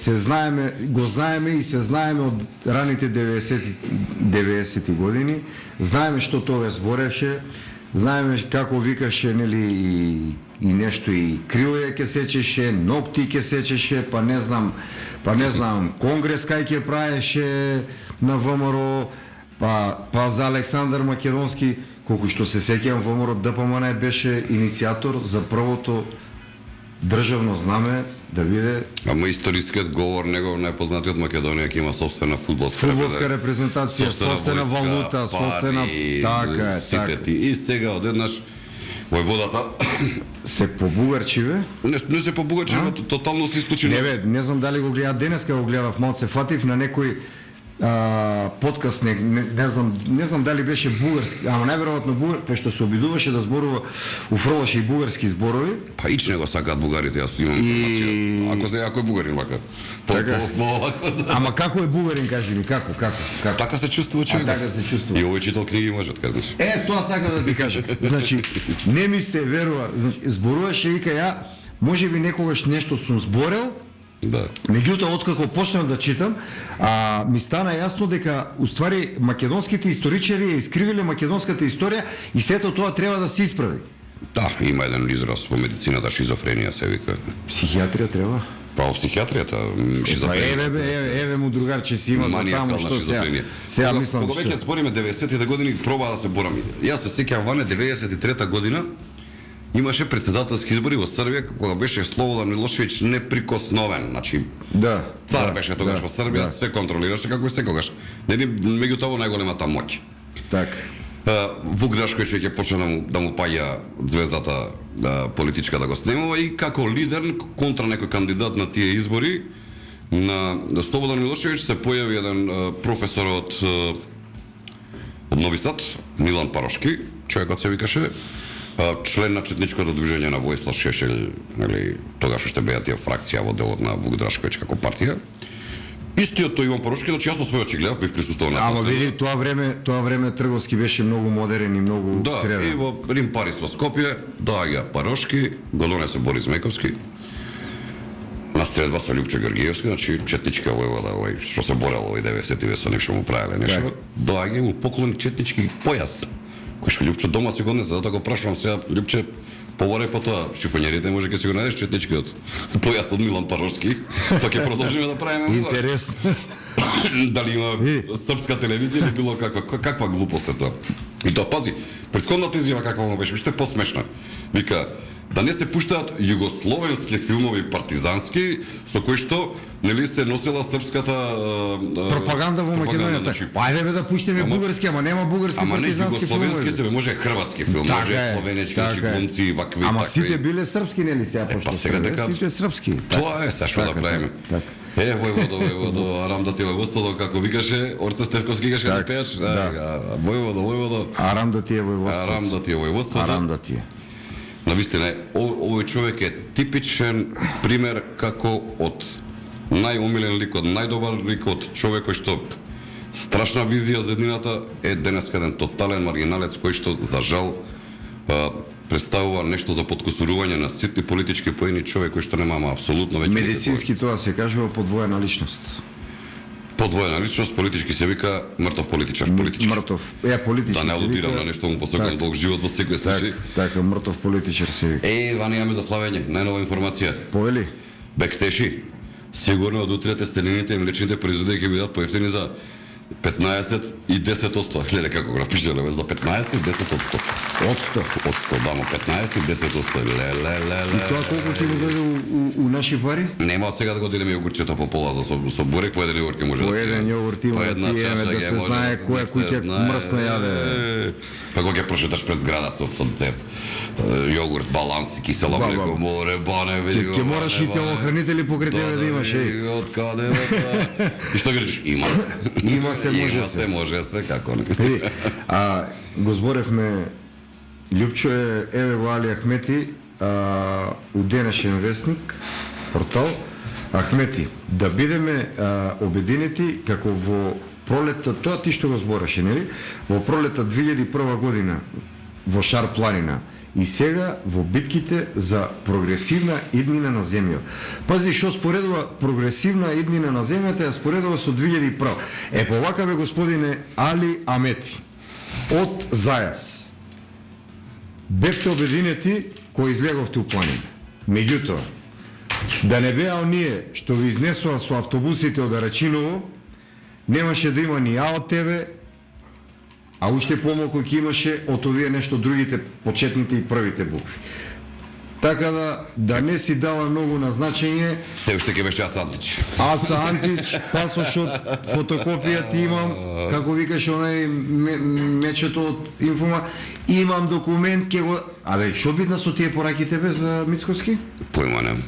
S2: Го знаеме и се знаеме од раните 90-ти години. Знаеме што тоа збореше, знаеме како викаше, нели, и нешто и криле ќе сечеше, ногти ќе сечеше, па не знам, конгрес кај ќе праеше на ВМРО, па за Александар Македонски, колку што се сеќавам, ВМРО ДПМН беше иницијатор за првото државно знаме да биде.
S1: Ама историскиот говор негов најпознатиот Македонија ќе има собствена
S2: фудбалска репрезентација, собствена валута, собствена така.
S1: Сите ти. И сега одеднаш војводата
S2: се побугарчиве.
S1: Не се побугарчиве, тотално се исклучи.
S2: Не знам дали го гледав денеска, го гледав малце фатив на некој подкаст, не знам дали беше бугарски, ама најверојатно бугарски, па што се обидуваше да зборува, уфрлаше и бугарски зборови.
S1: Па ич него сакаат бугарите, јас имам информација. Ако е бугарин вака.
S2: Ама како е бугарин, кажи ми, како?
S1: Така се чувствува човек.
S2: Така се чувствува.
S1: И овој читал книги може да кажеш.
S2: Тоа сакам да ти кажам. Значи, не ми се верува, значи зборуваше вика ја, можеби некогаш нешто сум зборел.
S1: Да.
S2: Меѓутоа, откако почнав да читам, ми стана јасно дека уствари македонските историчари ја искривиле македонската историја и сето тоа треба да се исправи.
S1: Да, има еден израз во медицината, шизофренија се вика.
S2: Психијатрија треба?
S1: Па во психијатријата шизофренија.
S2: Еве му другарче си има за таму што сега мислам.
S1: Кога веќе збориме 90-тите години, проба да се борам. Јас се сеќавам ване 93-та година имаше председателски избори во Србија кога беше Слободан Милошевиќ неприкосновен, значи цар беше тогаш во Србија, све контролираше како и секогаш. Нели меѓутоа во најголемата моќ.
S2: Така.
S1: Вук Драшковиќ ќе почна да му паѓа звездата политичка да го снемува и како лидер контра некој кандидат на тие избори на Слободан Милошевиќ се појави еден професор од Нови Сад, Милан Парошки, човекот се викаше, член на четничкото движење на Војслав Шешел, нели, тогаш уште беа тие фракција во делот на Вук Драшковиќ како партија. Истиот тој Иван Парошки, значи јас со свој очи гледав, бев присуствувал на
S2: Ама
S1: тоа.
S2: види, тоа време трговски беше многу модерен и многу
S1: Да,
S2: среден.
S1: и во Рим, Парис, во Скопје, доаѓа Парошки, го донесе Борис Мековски, на средба со Лјупчо Георгиевски, значи четничка војвода, овој што се борел овој 90-ти со нешто му правеле нешто. Доаѓа и му поклони четнички појас, кој што Лјупчо дома си го донесе, затоа го прашувам сега Лјупче, поворе по тоа, шифонерите може ќе си го најдеш четничкиот појас од Милан Парошки, тоа ќе продолжиме да правиме.
S2: Интересно.
S1: Дали има српска телевизија или било каква глупост е тоа. И тоа пази, претходната изјава каква му беше, уште посмешна. Вика, да не се пуштаат југословенски филмови партизански со кои што нели се носела српската
S2: Пропаганда во Македонија.
S1: значи,
S2: Ајде бе да пуштиме бугарски, ама нема бугарски
S1: ама не
S2: партизански
S1: југословенски
S2: филмови.
S1: се може хрватски филм,
S2: Така
S1: може
S2: е,
S1: словенечки,
S2: така
S1: значи
S2: е.
S1: глумци вакви
S2: Ама
S1: такви.
S2: сите биле српски, нели сега пошто
S1: па сега
S2: се,
S1: дека-
S2: сите српски.
S1: Тоа е, са што да правиме.
S2: така.
S1: Војводо, арам да ти војводството, како викаше, Орце Стефковски каже да пееш, војводо,
S2: Арам да ти е војводство.
S1: арам да ти е војводството.
S2: Арам да ти е.
S1: Навистина, овој човек е типичен пример како од најомилен лик, од најдобар лик, од човек кој што страшна визија за еднината е денеска еден тотален маргиналец кој што за жал представува нешто за подкусурување на ситни политички поени, човек кој што нема апсолутно веќе
S2: Медицински тоа се кажува подвоена личност.
S1: подвоена личност, политички се вика мртов политичар, политички.
S2: Мртов. Политички
S1: Да не
S2: се
S1: алудирам
S2: вика-
S1: на нешто му посакам
S2: Так.
S1: долг живот во секој случај.
S2: Така, мртов политичар се вика.
S1: Вани имаме за славење, најнова информација.
S2: Повели?
S1: Бектеши, сигурно од утре тестенините и млечните производи ќе бидат поевтини за 15 и 10%. Гледа како го напишале за 15 и 10%.
S2: Од 100.
S1: Од 100, да, 15 и 10%.
S2: И тоа колку ќе му дојде у наши пари?
S1: Нема од сега да го делиме јогурчето по пола за со бурек, по еден јогурт ќе може
S2: По
S1: да
S2: еден јогурт има
S1: по
S2: да
S1: една
S2: пиеме,
S1: чаша
S2: да
S1: ќе
S2: се
S1: може
S2: знае
S1: да
S2: која
S1: се
S2: куќа
S1: знае.
S2: мрсно јаде.
S1: Па кога ќе прошеташ пред зграда со теб, јогурт, баланс, кисело
S2: Ба,
S1: млеко,
S2: ба.
S1: море, бане, види го.
S2: Ќе мораш и телохранители покрај тебе да имаш, еј.
S1: Од каде бе тоа? И што кажеш? Има се.
S2: Има се, може
S1: Има
S2: се.
S1: се, може се, како не.
S2: Види, го зборевме, Лјупчо е, еве го Али Ахмети, у денешен вестник, портал, Ахмети, да бидеме обединети како во пролетта, тоа ти што го збореше, нели? Во пролетта 2001 година, во Шар планина, и сега во битките за прогресивна иднина на земја. Пази што споредува прогресивна иднина на земјата, ја споредува со 2001. Повака бе господине Али Амети, од Зајас. Бевте обединети кои излеговте у планина. Меѓутоа, да не беа оние што ви изнесува со автобусите од Арачиново, немаше да има ни А од тебе, а уште помалку ќе имаше од овие нешто другите почетните и првите букви. Така да не си дава многу на значење.
S1: Се уште ќе беше Аца Антич.
S2: Аца Антич, пасошот, фотокопија ти имам, како викаш онај мечето од Инфома, имам документ, ќе го... Абе, што битна со тие пораки тебе за Мицкоски?
S1: Појма нема.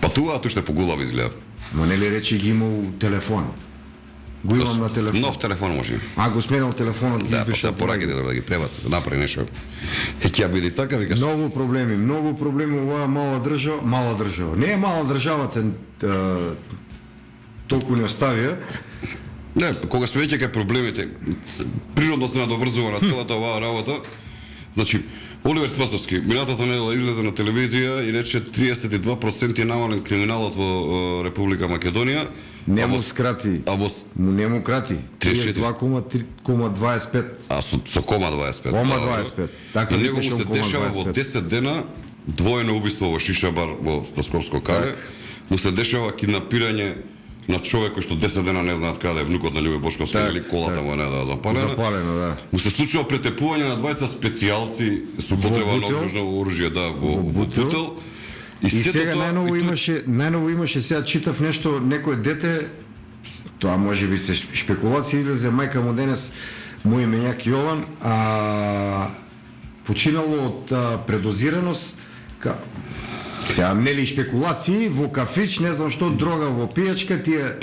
S1: Патуваат уште по гулави изгледа.
S2: Но нели рече ги има у телефон? Го имам на телефон.
S1: Нов телефон може.
S2: Го сменал телефонот, ги
S1: Да,
S2: избиша
S1: па пораките да ги пребаца, да направи нешто. Ќе ја биде така, викаш.
S2: Многу проблеми оваа мала држава. Не е мала државата, толку не оставија.
S1: Не, кога сме веќе кај проблемите, природно се надоврзува на целата оваа работа. Значи, Оливер Спасовски, минатата недела излезе на телевизија и рече 32% е намален криминалот во Република Македонија.
S2: Не му скрати. Не му крати. 32,25.
S1: А со кома 25.
S2: Кома 25. Така
S1: и него му
S2: викаше
S1: се
S2: кома
S1: дешава во
S2: 25.
S1: 10 дена двоено убиство во Шишабар во Скопско кале. Му се дешава киднапирање на човек кој што 10 дена не знаат каде е внукот на Љубе Бошковски или колата му е да запалена.
S2: Запалено, да.
S1: Му се случува претепување на двајца специјалци со употреба на оружно оружје, да, во бутел.
S2: И сега најново имаше сега читав нешто, некое дете, тоа може би се шпекулација, излезе мајка му денес, мој именјак Јован, починало од предозираност, сега нели шпекулации во кафич, не знам што, дрога во пијачка, тие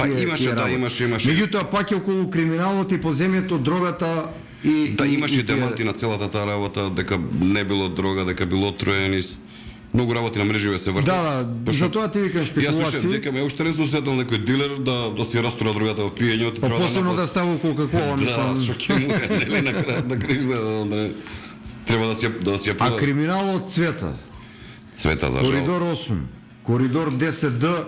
S1: имаше.
S2: Меѓутоа пак е околу криминалот и поземјето, дрогата и
S1: имаше деманти на целата таа работа дека не било дрога, дека било троенист. Многу работи на мреживе се вртат.
S2: Да, затоа ти викам
S1: Јас слушам
S2: шпекулации.
S1: дека ме уште не сум сретнал некој дилер да си растура другата во пиењето.
S2: Па посебно да става Кока-кола,
S1: Да,
S2: мислам.
S1: што ќе му е, нели на крај да кришне, треба да си ја
S2: А криминалот цвета.
S1: Цвета за жал.
S2: Коридор 8, коридор 10D,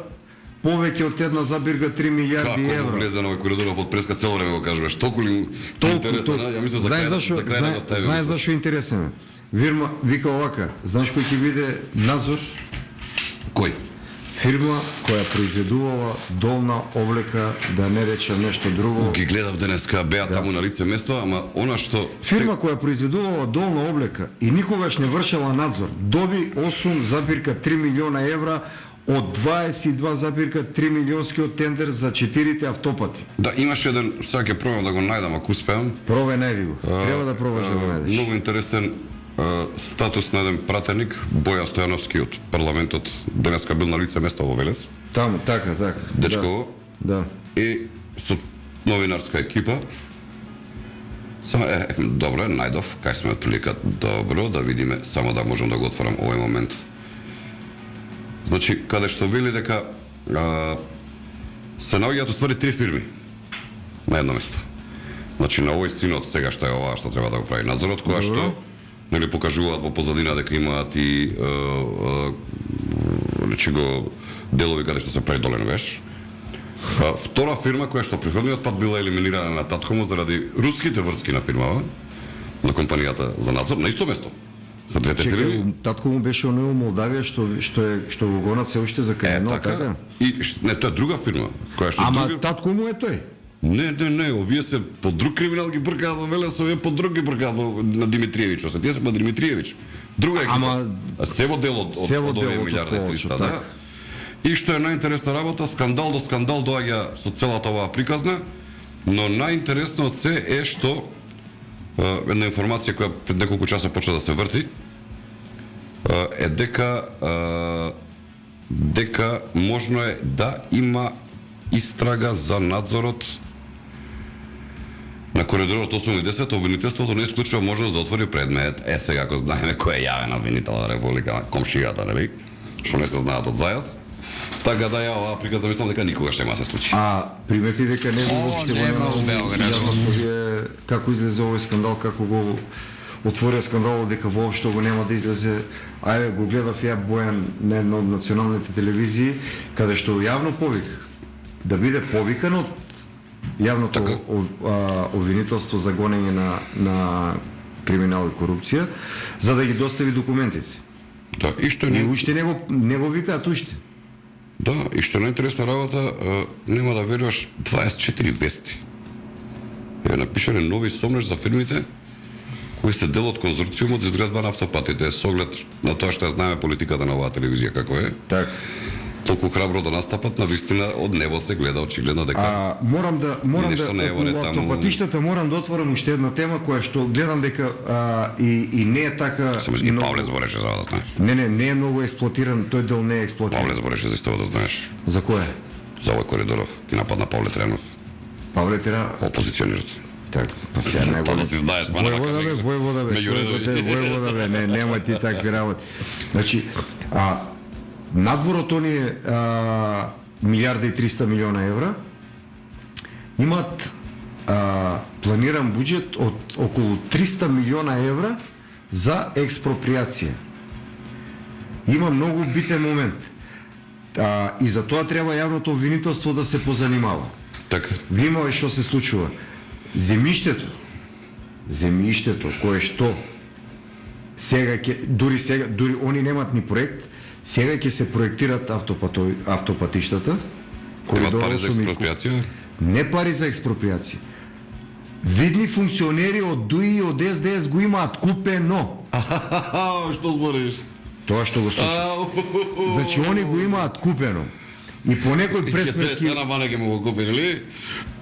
S2: повеќе од една забирга 3 милиарди
S1: Како му
S2: евро.
S1: влезе на овој коридоров од преска цело време го кажуваш. Толку ли интересно, ја мислам за крај да го ставиме.
S2: Знаеш зашо е интересен? Вирма вика овака, знаеш кој ќе биде надзор?
S1: Кој?
S2: Фирма која произведувала долна облека, да не рече нешто друго.
S1: Ги гледав денеска, беа таму на лице место, ама она што
S2: Фирма која произведувала долна облека и никогаш не вршела надзор, доби 8,3 милиона евра од 22,3 милионскиот тендер за 4 автопати.
S1: Да, имаше еден, сега ќе пробам да го најдам ако успеам.
S2: Пробај најди го. Треба да пробаш да го најдеш.
S1: Многу интересен статус на еден пратеник, Боја Стојановски од парламентот, денеска бил на лице место во Велес.
S2: Таму, така.
S1: Дечко,
S2: Да.
S1: и со новинарска екипа. Само добро, најдов, кај сме отприлика. Добро, да видиме, само да можам да го отворам овој момент. Значи, каде што вели дека се наоѓаат уствари 3 фирми на едно место. Значи, на овој синот сега што е ова што треба да го прави надзорот, која што нели покажуваат во позадина дека имаат и речи го делови каде што се прави долен веш. Втора фирма која што приходниот пат била елиминирана на таткому заради руските врски на фирмава, на компанијата за надзор, на исто место. За двете фирми.
S2: Татко му беше оној во Молдавија што го гонат се уште за кај така.
S1: И не, тоа е друга фирма, која што
S2: Ама
S1: друга...
S2: татко му е тој.
S1: Не, овие се по друг криминал ги бркаат во Велес, овие по друг ги бркаат на Димитриевич, тие се по Димитриевич. Друга екипа.
S2: Ама
S1: се во дел од овие милиарда и 300, да. И што е најинтересна работа, скандал до скандал доаѓа со целата оваа приказна, но најинтересно од се е што една информација која пред неколку часа почна да се врти е дека можно е да има истрага за надзорот на коридорот 8 и 10, обвинителството не исклучува можност да отвори предмет. Сега ако знаеме кој е јавен обвинител на Република, комшијата, нели? Што не се знаат од зајас. Така да ја оваа приказна мислам дека никогаш нема да се случи.
S2: А примети дека него воопште го нема
S3: у Белград.
S2: како излезе овој скандал, како го отворија скандалот, дека воопшто го нема да излезе. Ајде го гледав ја Бојан на една од националните телевизии, каде што јавно повика да биде повикан од јавното обвинителство за гонење на криминал и корупција, за да ги достави документите.
S1: Да, и што
S2: И уште не го викаат уште.
S1: Да, и што најинтересна работа, нема да веруваш 24 вести. Напишале нови сомнеш за фирмите кои се дел од конзорциумот за изградба на автопатите, со оглед на тоа што ја знаеме политиката на оваа телевизија како е.
S2: Так.
S1: Толку храбро да настапат, на вистина од небо се гледа очигледно дека
S2: Морам да
S1: нешто не е во ред таму.
S2: автопатиштата морам да отворам уште една тема која што гледам дека и не е така.
S1: Само и Павле збореше за да знаеш.
S2: Не е многу експлоатиран, тој дел не е експлоатиран.
S1: Павле збореше за исто да знаеш.
S2: За кој?
S1: За овој коридоров, ки нападна Павле Тренов,
S2: Павле Тренов.
S1: опозиционерот.
S2: Так, па сега не
S1: Тоа да си знаеш, па нема
S2: Војвода бе,
S1: меѓу редови.
S2: војвода бе, нема ти такви работи. Значи, надворот оние милиарда и 300 милиона евра имат планиран буџет од околу 300 милиона евра за експроприација. Има многу битен момент. И за тоа треба јавното обвинителство да се позанимава.
S1: Така.
S2: Внимавај што се случува. Земјиштето кое што сега дури они немаат ни проект, сега ќе се проектират автопатиштата.
S1: Имат пари за експроприација?
S2: Не пари за експроприација. Видни функционери од ДУИ и од СДС го имаат купено.
S1: Што збориш?
S2: Тоа што го слушам. Значи они го имаат купено. И по некој пресметки...
S1: Ќе на ване ќе му го купи, нели?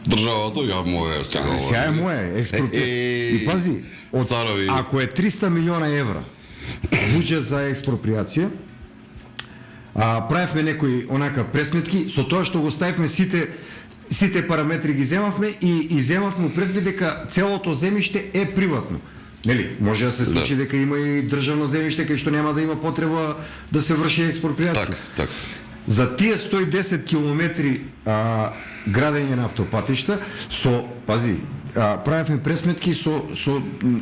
S1: Државата, ја моја сега.
S2: Сега е моја експроприација. И пази, ако е 300 милиона евра буџет за експроприација, правевме некои онака пресметки, со тоа што го ставивме сите параметри ги земавме и земавме предвид дека целото земјиште е приватно. Нели, може да се случи дека има и државно земјиште кај што нема да има потреба да се врши експроприација.
S1: Так.
S2: За тие 110 километри градење на автопатишта пази, правевме пресметки со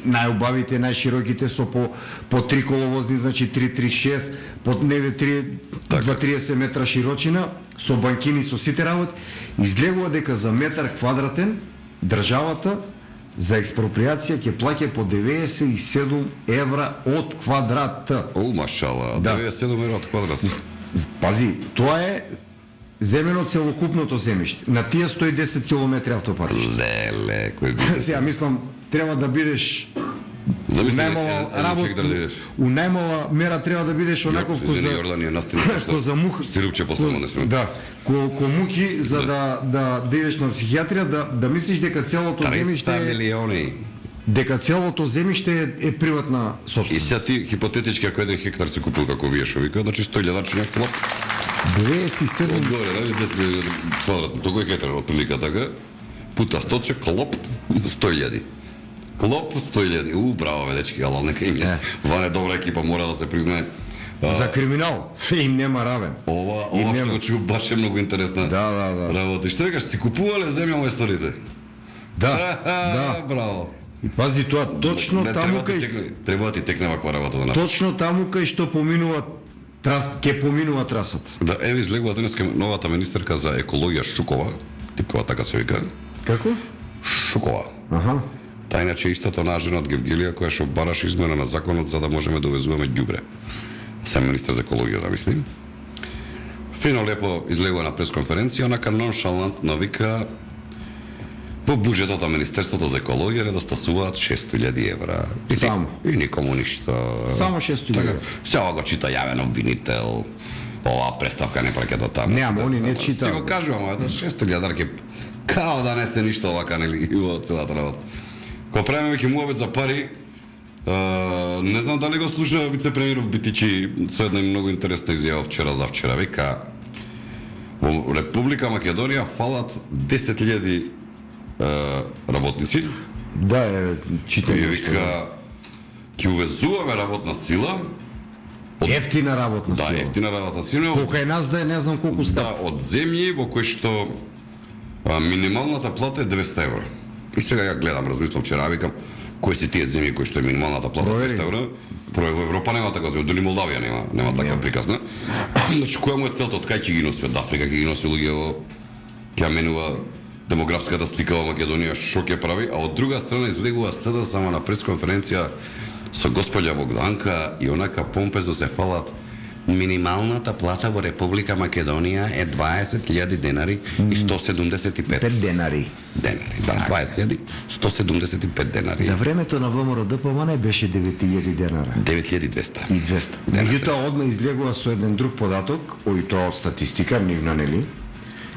S2: најубавите, најшироките со по 3 коловозни, значи 336, по негде 2-30 метра широчина, со банкини, со сите работи. Излегува дека за метар квадратен државата за експроприација ќе плаќа по 97 евра од квадрата.
S1: Машала, 97 евра од квадрат.
S2: Пази, тоа е земено целокупното земјиште на тие 110 километри автопат.
S1: Леле, кој би?
S2: Сега мислам треба да бидеш у најмала мера треба да бидеш онаков ко за мух.
S1: Сирупче после не сме.
S2: Да, ко муки за да идеш на психијатрија, да мислиш дека целото земјиште
S1: 300 милиони.
S2: Дека целото земјиште е приватна
S1: И
S2: собственост.
S1: сега ти хипотетички ако 1 хектар се купил како вие што вика, значи 100.000 човек клоп.
S2: 27
S1: Одгоре, нали 10.000 квадратно, тој кој хектар од прилика така, пута 100 клоп 100.000. Клоп 100.000. Браво бе дечки, ала нека им е. Ване добра екипа, мора да се признае.
S2: за криминал им нема равен.
S1: Ова што го чув баш е многу интересна работа. И што викаш, си купувале земја мајсторите?
S2: Да.
S1: Браво.
S2: И пази тоа точно таму
S1: треба да ти текне ваква работа да направиш.
S2: Точно таму кај што поминува ќе поминува трасата.
S1: Да, еве излегува денеска новата министерка за екологија Шукова, типкова така се вика.
S2: Како?
S1: Шукова.
S2: Аха.
S1: Та иначе истата онаа жена од Гевгелија која што бараш измена на законот за да можеме да увезуваме ѓубре. Сам министер за екологија, да мислим. Фино лепо излегува на пресконференција, онака ноншалантно вика по буџетот на Министерството за екологија недостасуваат 600.000 евра.
S2: Само.
S1: И никому ништо.
S2: Само 600.000.
S1: Така, сега го чита јавен обвинител. Ова представка не праќа до таму.
S2: Не, ама они не читаат.
S1: Си го кажувам, ама 600.000 ке као да не се ништо овака нели во целата работа. Кога правиме веќе муабет за пари, не знам дали го слуша вице-премиеров Битичи со една многу интересна изјава завчера. Вика, во Република Македонија фалат 10.000 работници.
S2: Да, читам.
S1: И вика, ќе увезуваме работна сила.
S2: Ефтина работна сила.
S1: Да, ефтина работна сила.
S2: Колку е нас да е, не знам колку ста.
S1: Да, од земји во кои што минималната плата е 200 евра. И сега ја гледам, размислам вчера, викам, кои се тие земји кои што е минималната плата 200 евра? Во Европа нема така земја, дури Молдавија нема така приказна. Значи, која му е целта, од кај ќе ги носи? Од Африка ќе ги носи луѓе, ќе менува демографската слика во Македонија, што ќе прави, а од друга страна излегува СД само на пресконференција со госпоѓа Богданка и онака помпезно се фалат минималната плата во Република Македонија е 20.000 денари и 175.
S2: 5 денари.
S1: Денари, да, 20.000, 175 денари.
S2: За времето на ВМРО ДПМН беше 9.000 денара.
S1: 9.200.
S2: И 200. Меѓутоа одма излегува со еден друг податок, кој тоа од статистика, нивна нели,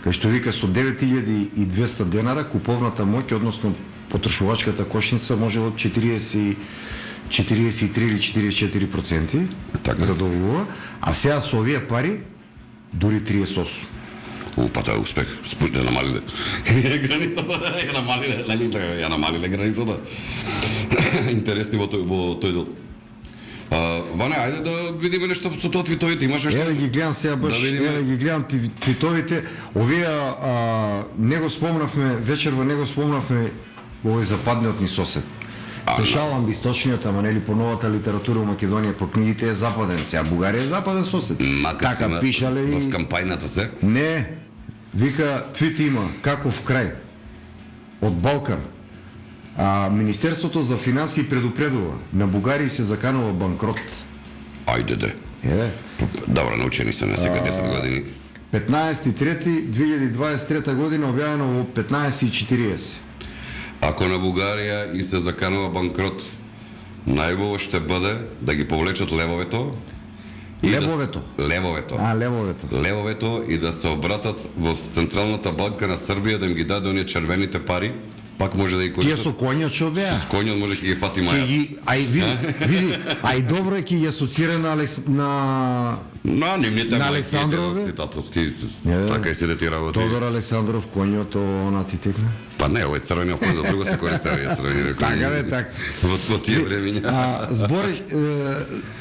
S2: кај што вика со 9.200 денара куповната моќ, односно потрошувачката кошница може од 43 или 44% задоволува, а сега со овие пари дури 38.
S1: Па тоа е успех. Спушне намалиле границата, ја намалиле границата. Интересни во тој дел. Ване, ајде да видиме нешто со тоа твитовите, имаш нешто?
S2: Еве ги гледам сега баш, еве ги гледам твитовите. Овие не го спомнавме, вечерва не го спомнавме овој западниот ни сосед. Се шалам би источниот, ама нели по новата литература во Македонија по книгите е западен. Сега Бугарија е западен сосед.
S1: Така пишале и в кампањната се?
S2: Не. Вика твит има каков крај од Балкан. Министерството за финансии предупредува на Бугарија се заканува банкрот.
S1: Ајде. Добро, научени се на сега 10 години.
S2: 15.3.2023 година објавено во 15.40.
S1: Ако на Бугарија и се заканува банкрот, најубаво ще биде да ги повлечат левовето.
S2: Левовето?
S1: Левовето. Левовето и да се обратат во Централната банка на Србија да им ги даде оние червените пари. Пак може да ги користат.
S2: Тие со коњот што беа.
S1: Со коњот може ќе ги фати мајата.
S2: Види, ај добро е ќе ги асоцира на
S1: нивните
S2: Александрове.
S1: цитатовски, така и се дети работи.
S2: Тодор Александров, коњот, она ти текна.
S1: Па не, овој црвениот кој за друго се користи овие црвени.
S2: Така бе, така.
S1: Во тие времиња.
S2: Збори,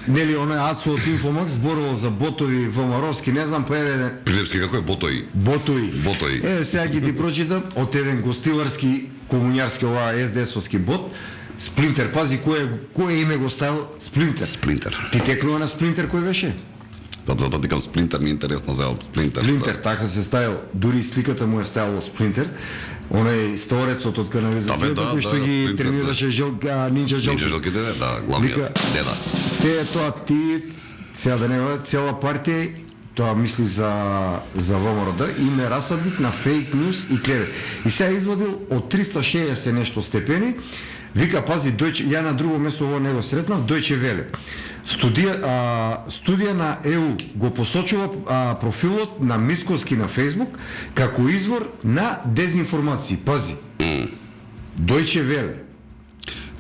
S2: нели оној Ацо од Инфомакс зборувал за ботови ВМРО-вски, не знам, па еве
S1: Прилепски како е ботои?
S2: Ботои. Сега ги ти прочитам од еден гостиларски комуњарски ова СДС-овски бот. Сплинтер, пази кој име го ставил Сплинтер.
S1: Сплинтер.
S2: Ти текнува на Сплинтер кој беше?
S1: Тоа ти кам Сплинтер ми е интересно за Сплинтер.
S2: Сплинтер, така се ставил, дури сликата му е ставило Сплинтер. Оној сторецот од канализацијата кој што ги тренираше Нинџа Желки.
S1: Нинџа Желки, да, главниот деда.
S2: Се е тоа ти, сега да нема цела партија, тоа мисли за ВМРО, и ме расадник на фейк нюс и клевет. И сега извадил од 360 нешто степени, вика, пази, ја на друго место ово него сретнав, Deutsche Welle. Студија на ЕУ го посочува профилот на Мицкоски на Фейсбук како извор на дезинформации. Пази. Deutsche Welle.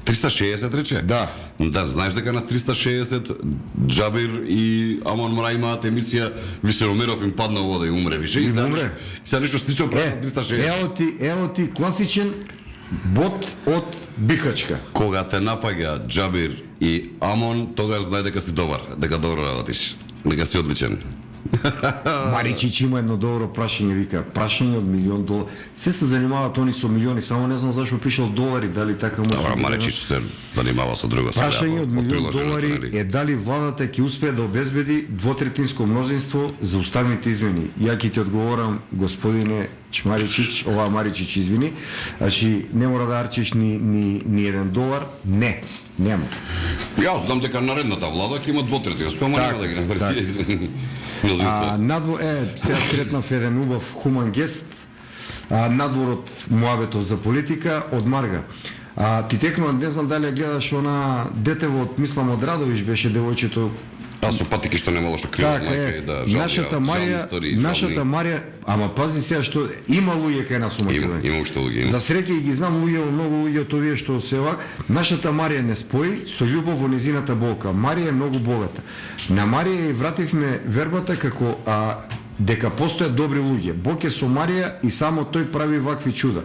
S1: 360 рече?
S2: Да.
S1: Да, знаеш дека на 360 Джабир и Амон Мра имаат емисија, Висеромеров им падна во вода и умре више. И сега нешто слично прават на 360.
S2: Ево ти класичен бот од Бихачка.
S1: Кога те напаѓа Джабир и Амон, тогаш знај дека си добар, дека добро работиш, дека си одличен.
S2: Маричич има едно добро прашање, вика, прашање од $1,000,000. Се занимаваат они со милиони, само не знам зашто пишал долари, дали така му.
S1: Добро, Маричич се занимава со друго.
S2: Прашање од $1,000,000 е дали владата ќе успее да обезбеди двотретинско мнозинство за уставните измени. Ја ќе ти одговорам, господине Чмаричич, ова Маричич, извини, значи не мора да арчиш ни $1. Не, нема.
S1: Јас знам дека наредната влада ќе има двотретинско, ама нема да ги наврти измени.
S2: Сега сретнав еден убав хуман гест, надвор од муабетов за политика, од Марга. Ти текнува, не знам дали ја гледаш она детево од, мислам, од Радовиш беше девојчето.
S1: Со патики што не лошо криво, мајка и да жални
S2: нашата Марија, ама пази сега што има луѓе кај нас у Македонија.
S1: Има уште луѓе.
S2: За среќа ги знам луѓе, многу луѓе од овие што се вак, нашата Марија не спои со љубов во незината болка. Марија е многу богата. На Марија и вративме вербата како дека постојат добри луѓе. Бог е со Марија и само тој прави вакви чуда.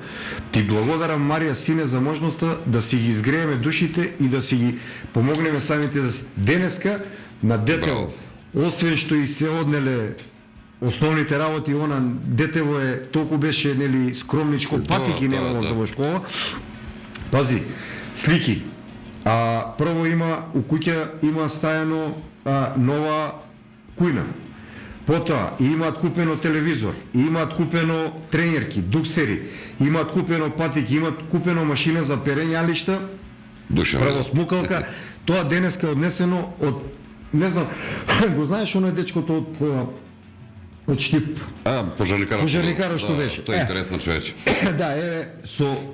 S2: Ти благодарам, Марија, сине, за можноста да си ги изгрееме душите и да си ги помогнеме самите денеска на детево. Освен што и се однеле основните работи, она детево е толку беше, нели, скромничко, патики немало за во школа. Пази, слики. Прво има у куќа има стајано нова кујна. Потоа имаат купено телевизор, имаат купено тренерки, дуксери, имаат купено патики, имаат купено машина за перење алишта, правосмукалка. Тоа денеска е однесено од, не знам, го знаеш оној дечкото од Штип? Пожарникарот што беше.
S1: Тоа е интересно, човече.
S2: Да,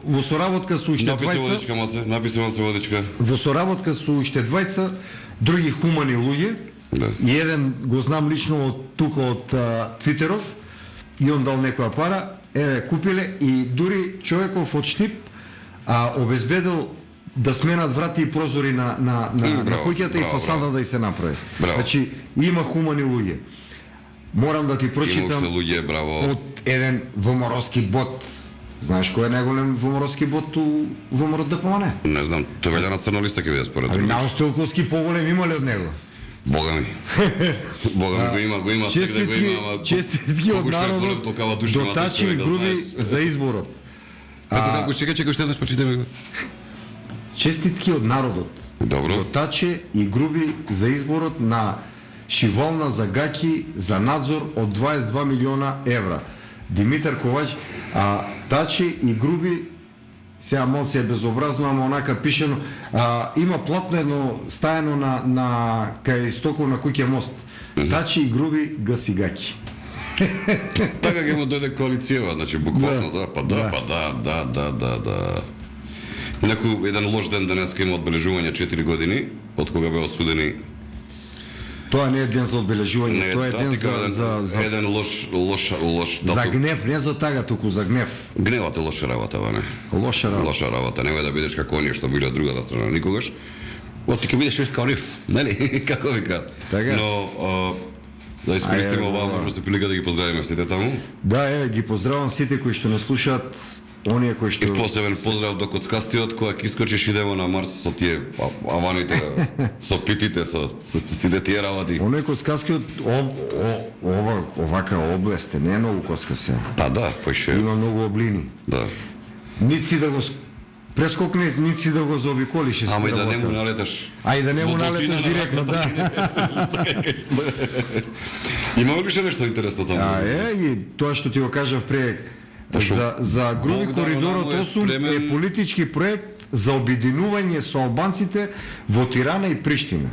S2: во соработка со уште
S1: двајца. Написи водичка.
S2: Во соработка со уште двајца други хумани луѓе.
S1: Да.
S2: И еден го знам лично од тука од Твитеров и он дал некоја пара, купиле и дури човеков од Штип обезбедил да сменат врати и прозори на куќата и фасада да и се направи. Значи има хумани луѓе. Морам да ти прочитам од еден ВМРО-ски бот. Знаеш кој е најголем ВМРО-ски бот у ВМРО ДПМН?
S1: Не знам, тој веќе на црна листа ќе биде според
S2: други. На Остилковски поголем има ли од него?
S1: Бога ми го има.
S2: Честитки од народот до тачи и груби за изборот.
S1: Како чекај, уште еднаш почитаме го.
S2: Честитки од народот до тачи и груби за изборот на Шиволна за гаќи за надзор од 22 милиона евра. Димитар Ковач, тачи и груби, сега малце е безобразно, ама онака пишено, има платно едно стаено на кај стоковна куќа мост. Тачи и груби гасигаки.
S1: Така ќе му дојде коалицијава, значи буквално, да. Некој еден лош ден денеска има одбележување 4 години од кога беа осудени.
S2: Тоа не е ден за одбележување, тоа е ден за
S1: еден лош датум.
S2: За гнев, не за тага, туку за гнев.
S1: Гневот е лоша работа, не?
S2: Лоша
S1: работа, немој да бидеш како оние што биле од другата страна никогаш. Ти ќе бидеш како нив, нели? Како викаат. Но да искористиме оваа можност и прилика да ги поздравиме сите таму.
S2: Да, ги поздравам сите кои што не слушаат. оние кои што
S1: И посебен поздрав до коцкастиот која ќе искочиш идево на Марс со тие аваните, со питите, со сите тие работи.
S2: оние коцкаскиот овака областе не е многу коцка се.
S1: Па да, поише.
S2: Има многу облини.
S1: Да.
S2: Нит си да го прескокне, нит си да го заобиколиш.
S1: Ама и да не му налеташ.
S2: А и да не му
S1: во
S2: налеташ
S1: долфина,
S2: директно, да.
S1: Има ли ше нешто интересно таму?
S2: И тоа што ти го кажав пред, за груби
S1: Богдан
S2: коридорот
S1: Онамо е
S2: 8 е
S1: спремен.
S2: политички проект за обединување со албанците во Тирана и Приштина.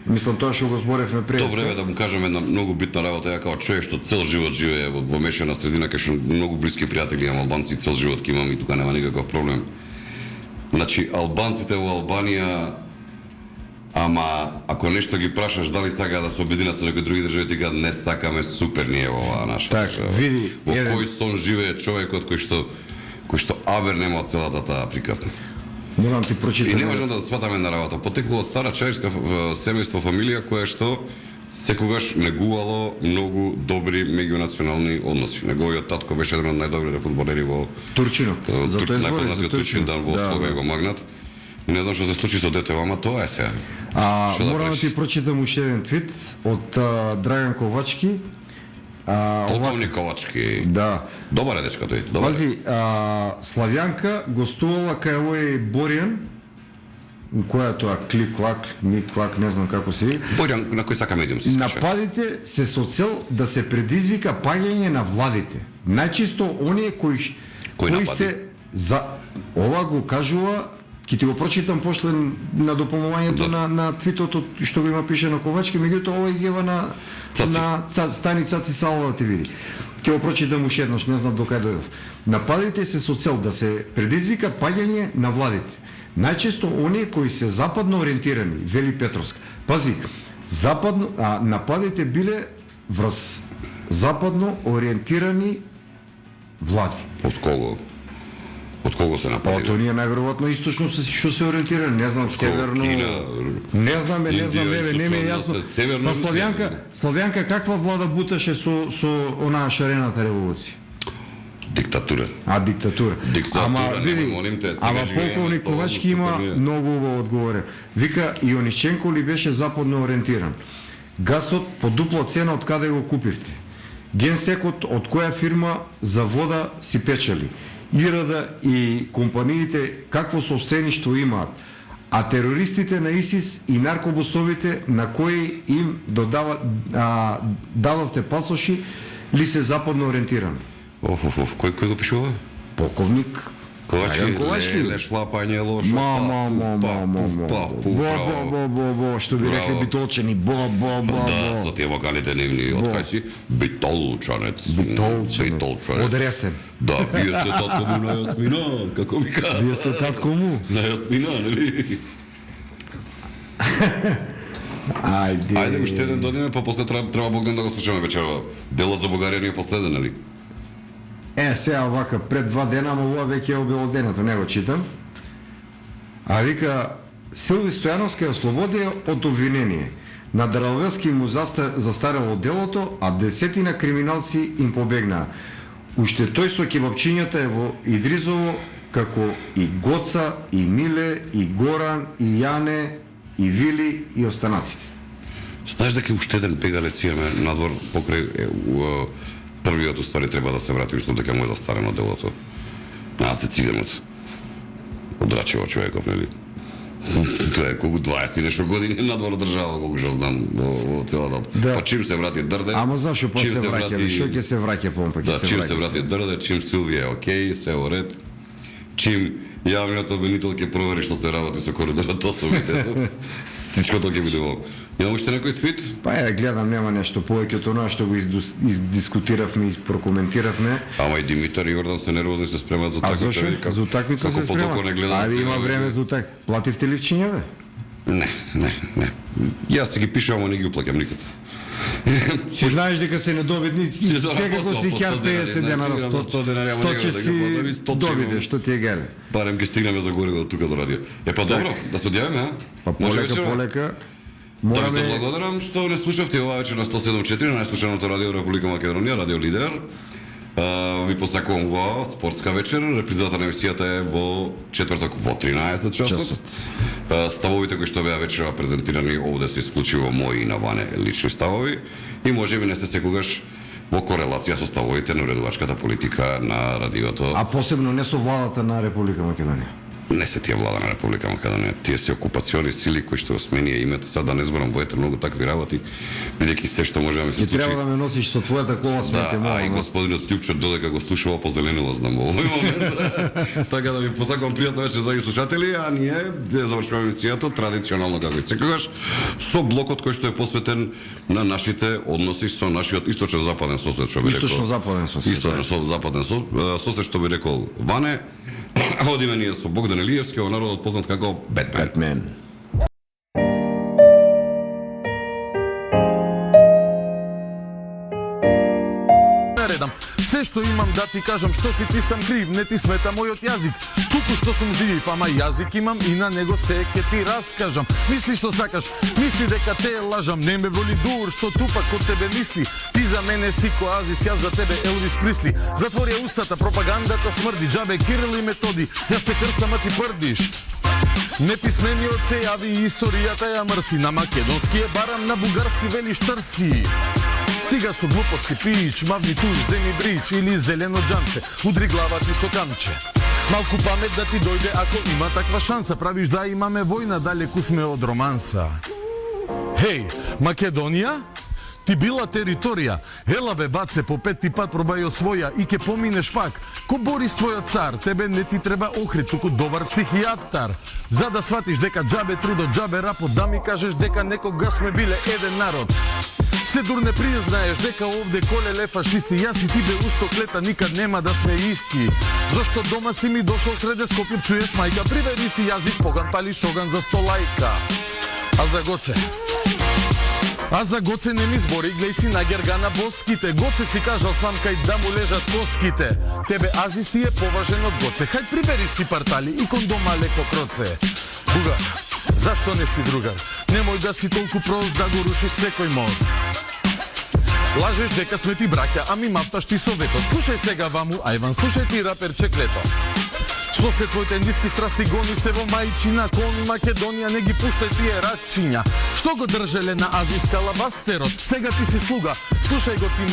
S2: Мислам тоа што го зборевме пред.
S1: Тоа време да му кажам една многу битна работа, ја како човек што цел живот живее во мешана средина, кај што многу блиски пријатели имам албанци, цел живот ќе имам и тука нема никаков проблем. Значи, албанците во Албанија, ама ако нешто ги прашаш дали сакаат да се обединат со некои други држави, ти кажат не сакаме, супер ние во оваа наша
S2: Так,
S1: држава.
S2: види,
S1: Во
S2: еден-
S1: кој сон живее човекот кој што авер нема од целата таа приказна.
S2: Морам ти
S1: И
S2: прочитам.
S1: не можам да сватам една работа. Потекло од стара чаирска семејство, фамилија која што секогаш негувало многу добри меѓунационални односи. Неговиот татко беше еден од најдобрите фудбалери во
S2: Турчинот. За тоа збори, за
S1: најпознатиот Турчин дан во Осло го магнат. И не знам што се случи со детето, ама тоа е сега. Што да
S2: Морам да
S1: правиш?
S2: ти прочитам уште еден твит од Драган Ковачки.
S1: Полковник Ковачки.
S2: Да.
S1: Добар е дечко тој. Добар. е.
S2: Пази, Славјанка гостувала кај овој Боријан, која е тоа клик-клак, мик-клак, не знам како се вика.
S1: Бојан на кој сака медиум си искаше.
S2: Нападите се со цел да се предизвика паѓање на владите. Најчисто оние кои
S1: напади?
S2: се за ова го кажува, ќе ти го прочитам после на допомагањето
S1: Да.
S2: на твитот што го има пише на Ковачки, меѓутоа ова е изјава на Стани Цаци Салова ти види. Ќе го прочитам уште еднаш, не знам докај дојдов. Нападите се со цел да се предизвика паѓање на владите. Најчесто оние кои се западно ориентирани, вели Петровска. Пази, нападите биле врз западно ориентирани влади.
S1: Од кого? Од кого се напади?
S2: Па, тоа ние најверојатно источно што се ориентирани, не знам северно.
S1: Кина,
S2: Не знам, не знам, не ми е
S1: Индија,
S2: јасно.
S1: северно
S2: Па Славјанка каква влада буташе со онаа шарената револуција?
S1: диктатура.
S2: Диктатура.
S1: Диктатура, не, молим те, сега
S2: ама
S1: живееме
S2: полковник
S1: во
S2: Ковачки има
S1: Суперија.
S2: многу убаво одговорен. Вика, Иониченко ли беше западно ориентиран? Гасот по дупла цена од каде го купивте? Генсекот од која фирма за вода си печали? ИРД и компаниите какво собствеништво имаат? А терористите на ИСИС и наркобосовите на кои им дадовте пасоши ли се западно ориентирани?
S1: Кој го пишува?
S2: Полковник
S1: Ковачки, ле шлапање лошо.
S2: Бо, што би рекли битолчани,
S1: Да, со тие вокалите нивни, од кај си? Битолчанец.
S2: Од Ресен.
S1: Да, вие сте татко му на Јасмина, како ми кажа.
S2: Вие сте татко му.
S1: На Јасмина, нели? Ајде, уште еден додиме, па после треба Богдан да го слушаме вечерва. Делот за Бугарија ни е последен, нели?
S2: Сега овака, пред 2 дена, ама ова веќе е обелоденето, не го читам. Вика, Силви Стојановска е ослободија од обвинение. На Дралвелски му застарело делото, а десетина криминалци им побегнаа. Уште тој со кебапчињата е во Идризово, како и Гоца, и Миле, и Горан, и Јане, и Вили, и останатите.
S1: Знаеш дека уште еден бегалец имаме надвор покрај првиот уствари треба да се врати, мислам дека му е застарено делото. Аце Циганот. Одрачево човеков, нели? Гледа, колку 20 нешто години надвор држава, колку што знам во целата.
S2: Да.
S1: Па чим се врати Дрде?
S2: Ама зашо после
S1: чим се
S2: враќа? Што ќе се враќа помпа?
S1: Да, чим се врати Дрде, чим Силвија е окей, се во ред. Чим јавниот обвинител ќе провери што се работи со коридорот 8 и 10. Всичкото ќе биде во. Има уште некој твит?
S2: Па гледам, нема нешто повеќе од тоа што го издискутиравме и прокоментиравме.
S1: Ама и Димитар и Јордан се нервозни, се спремат за такмица.
S2: За утакмица се спремат. Има време за утак. Плативте ли вчињаве?
S1: Не. Јас се ги пишам, ама не ги уплаќам никад.
S2: Си знаеш дека се недобитни, секако си ќе 50 денари, 100 ќе си добиде, што ти е геле.
S1: Барем ги стигнеме за гориво од тука до радио. Па добро, да се одјавиме, а?
S2: Па полека.
S1: Да ви се благодарам што не слушавте ова вечер на 107.4 на најслушаното радио Република Македонија, Радио Лидер. Ви посакувам во спортска вечер. Репризата на емисијата е во четврток во 13 часот. Ставовите кои што беа вечера презентирани овде се исклучиво мои и на Ване лични ставови и можеби не се секогаш во корелација со ставовите на уредувачката политика на радиото.
S2: А посебно не со владата на Република Македонија.
S1: Не се тие влада на Република Македонија, тие се окупациони сили кои што сменија името. Сега да не зборам во етер многу такви работи, бидејќи се што може да ми се случи.
S2: Ти треба да ме носиш со твојата кола смете
S1: Да, а и господинот Љупчо додека го слушува позеленува знам во овој момент. Така да ви посакувам пријатна вечер за слушатели, а ние завршуваме емисијата традиционално како и секогаш со блокот кој што е посветен на нашите односи со нашиот источно-западен сосед, што би рекол.
S2: Источно-западен сосед.
S1: Источно-западен сосед, што би рекол Ване. А одиме ние со Богдан Илиевски, во народот познат како Бетмен.
S3: Се што имам да ти кажам, што си ти сам крив, не ти смета мојот јазик. Туку што сум жив, ама јазик имам и на него се ке ти раскажам. Мисли што сакаш, мисли дека те лажам, не ме воли дур, што тупак од тебе мисли. Ти за мене си Коазис, јас за тебе Елвис Присли. Затвори устата, пропагандата смрди, џабе Кирил и Методи, јас се крстам, а ти прдиш. Неписмениот се јави и историјата ја мрси, на македонски е барам, на бугарски велиш трси. Стига со глупости пич, мавни тур, земи брич или зелено џамче, удри глава ти со камче. Малку памет да ти дојде ако има таква шанса, правиш да имаме војна, далеку сме од романса. Хеј, Македонија? Ти била територија, ела бе баце, по петти пат пробај освоја и ке поминеш пак. Ко Борис твојот цар, тебе не ти треба охрид, туку добар психијатар. За да сватиш дека џабе трудот, џабе рапот, да ми кажеш дека некога сме биле еден народ. Се дур не признаеш дека овде колеле фашисти, јас и ти бе усток лета, никад нема да сме исти. Зошто дома си ми дошол среде Скопје, пцуеш мајка, приведи си јазик, поган пали шоган за 100 лајка. А за Гоце не ми збори, глеј си на Гергана боските. Гоце си кажал сам кај да му лежат коските. Тебе Азис ти е поважен од Гоце, хај прибери си партали и кондома леко кроце. Бугар, зашто не си другар? Немој да си толку прост да го рушиш секој мост. Лажеш дека сме ти браќа, а ми мафташ ти советот. Слушај сега Ваму Ајван, слушај ти рапер Чеклето. Што се твоите ниски страсти гони се во мајчина, кон Македонија не ги пуштај тие рачиња. Што го држеле на Азис калабастерот, сега ти си слуга, слушај го ти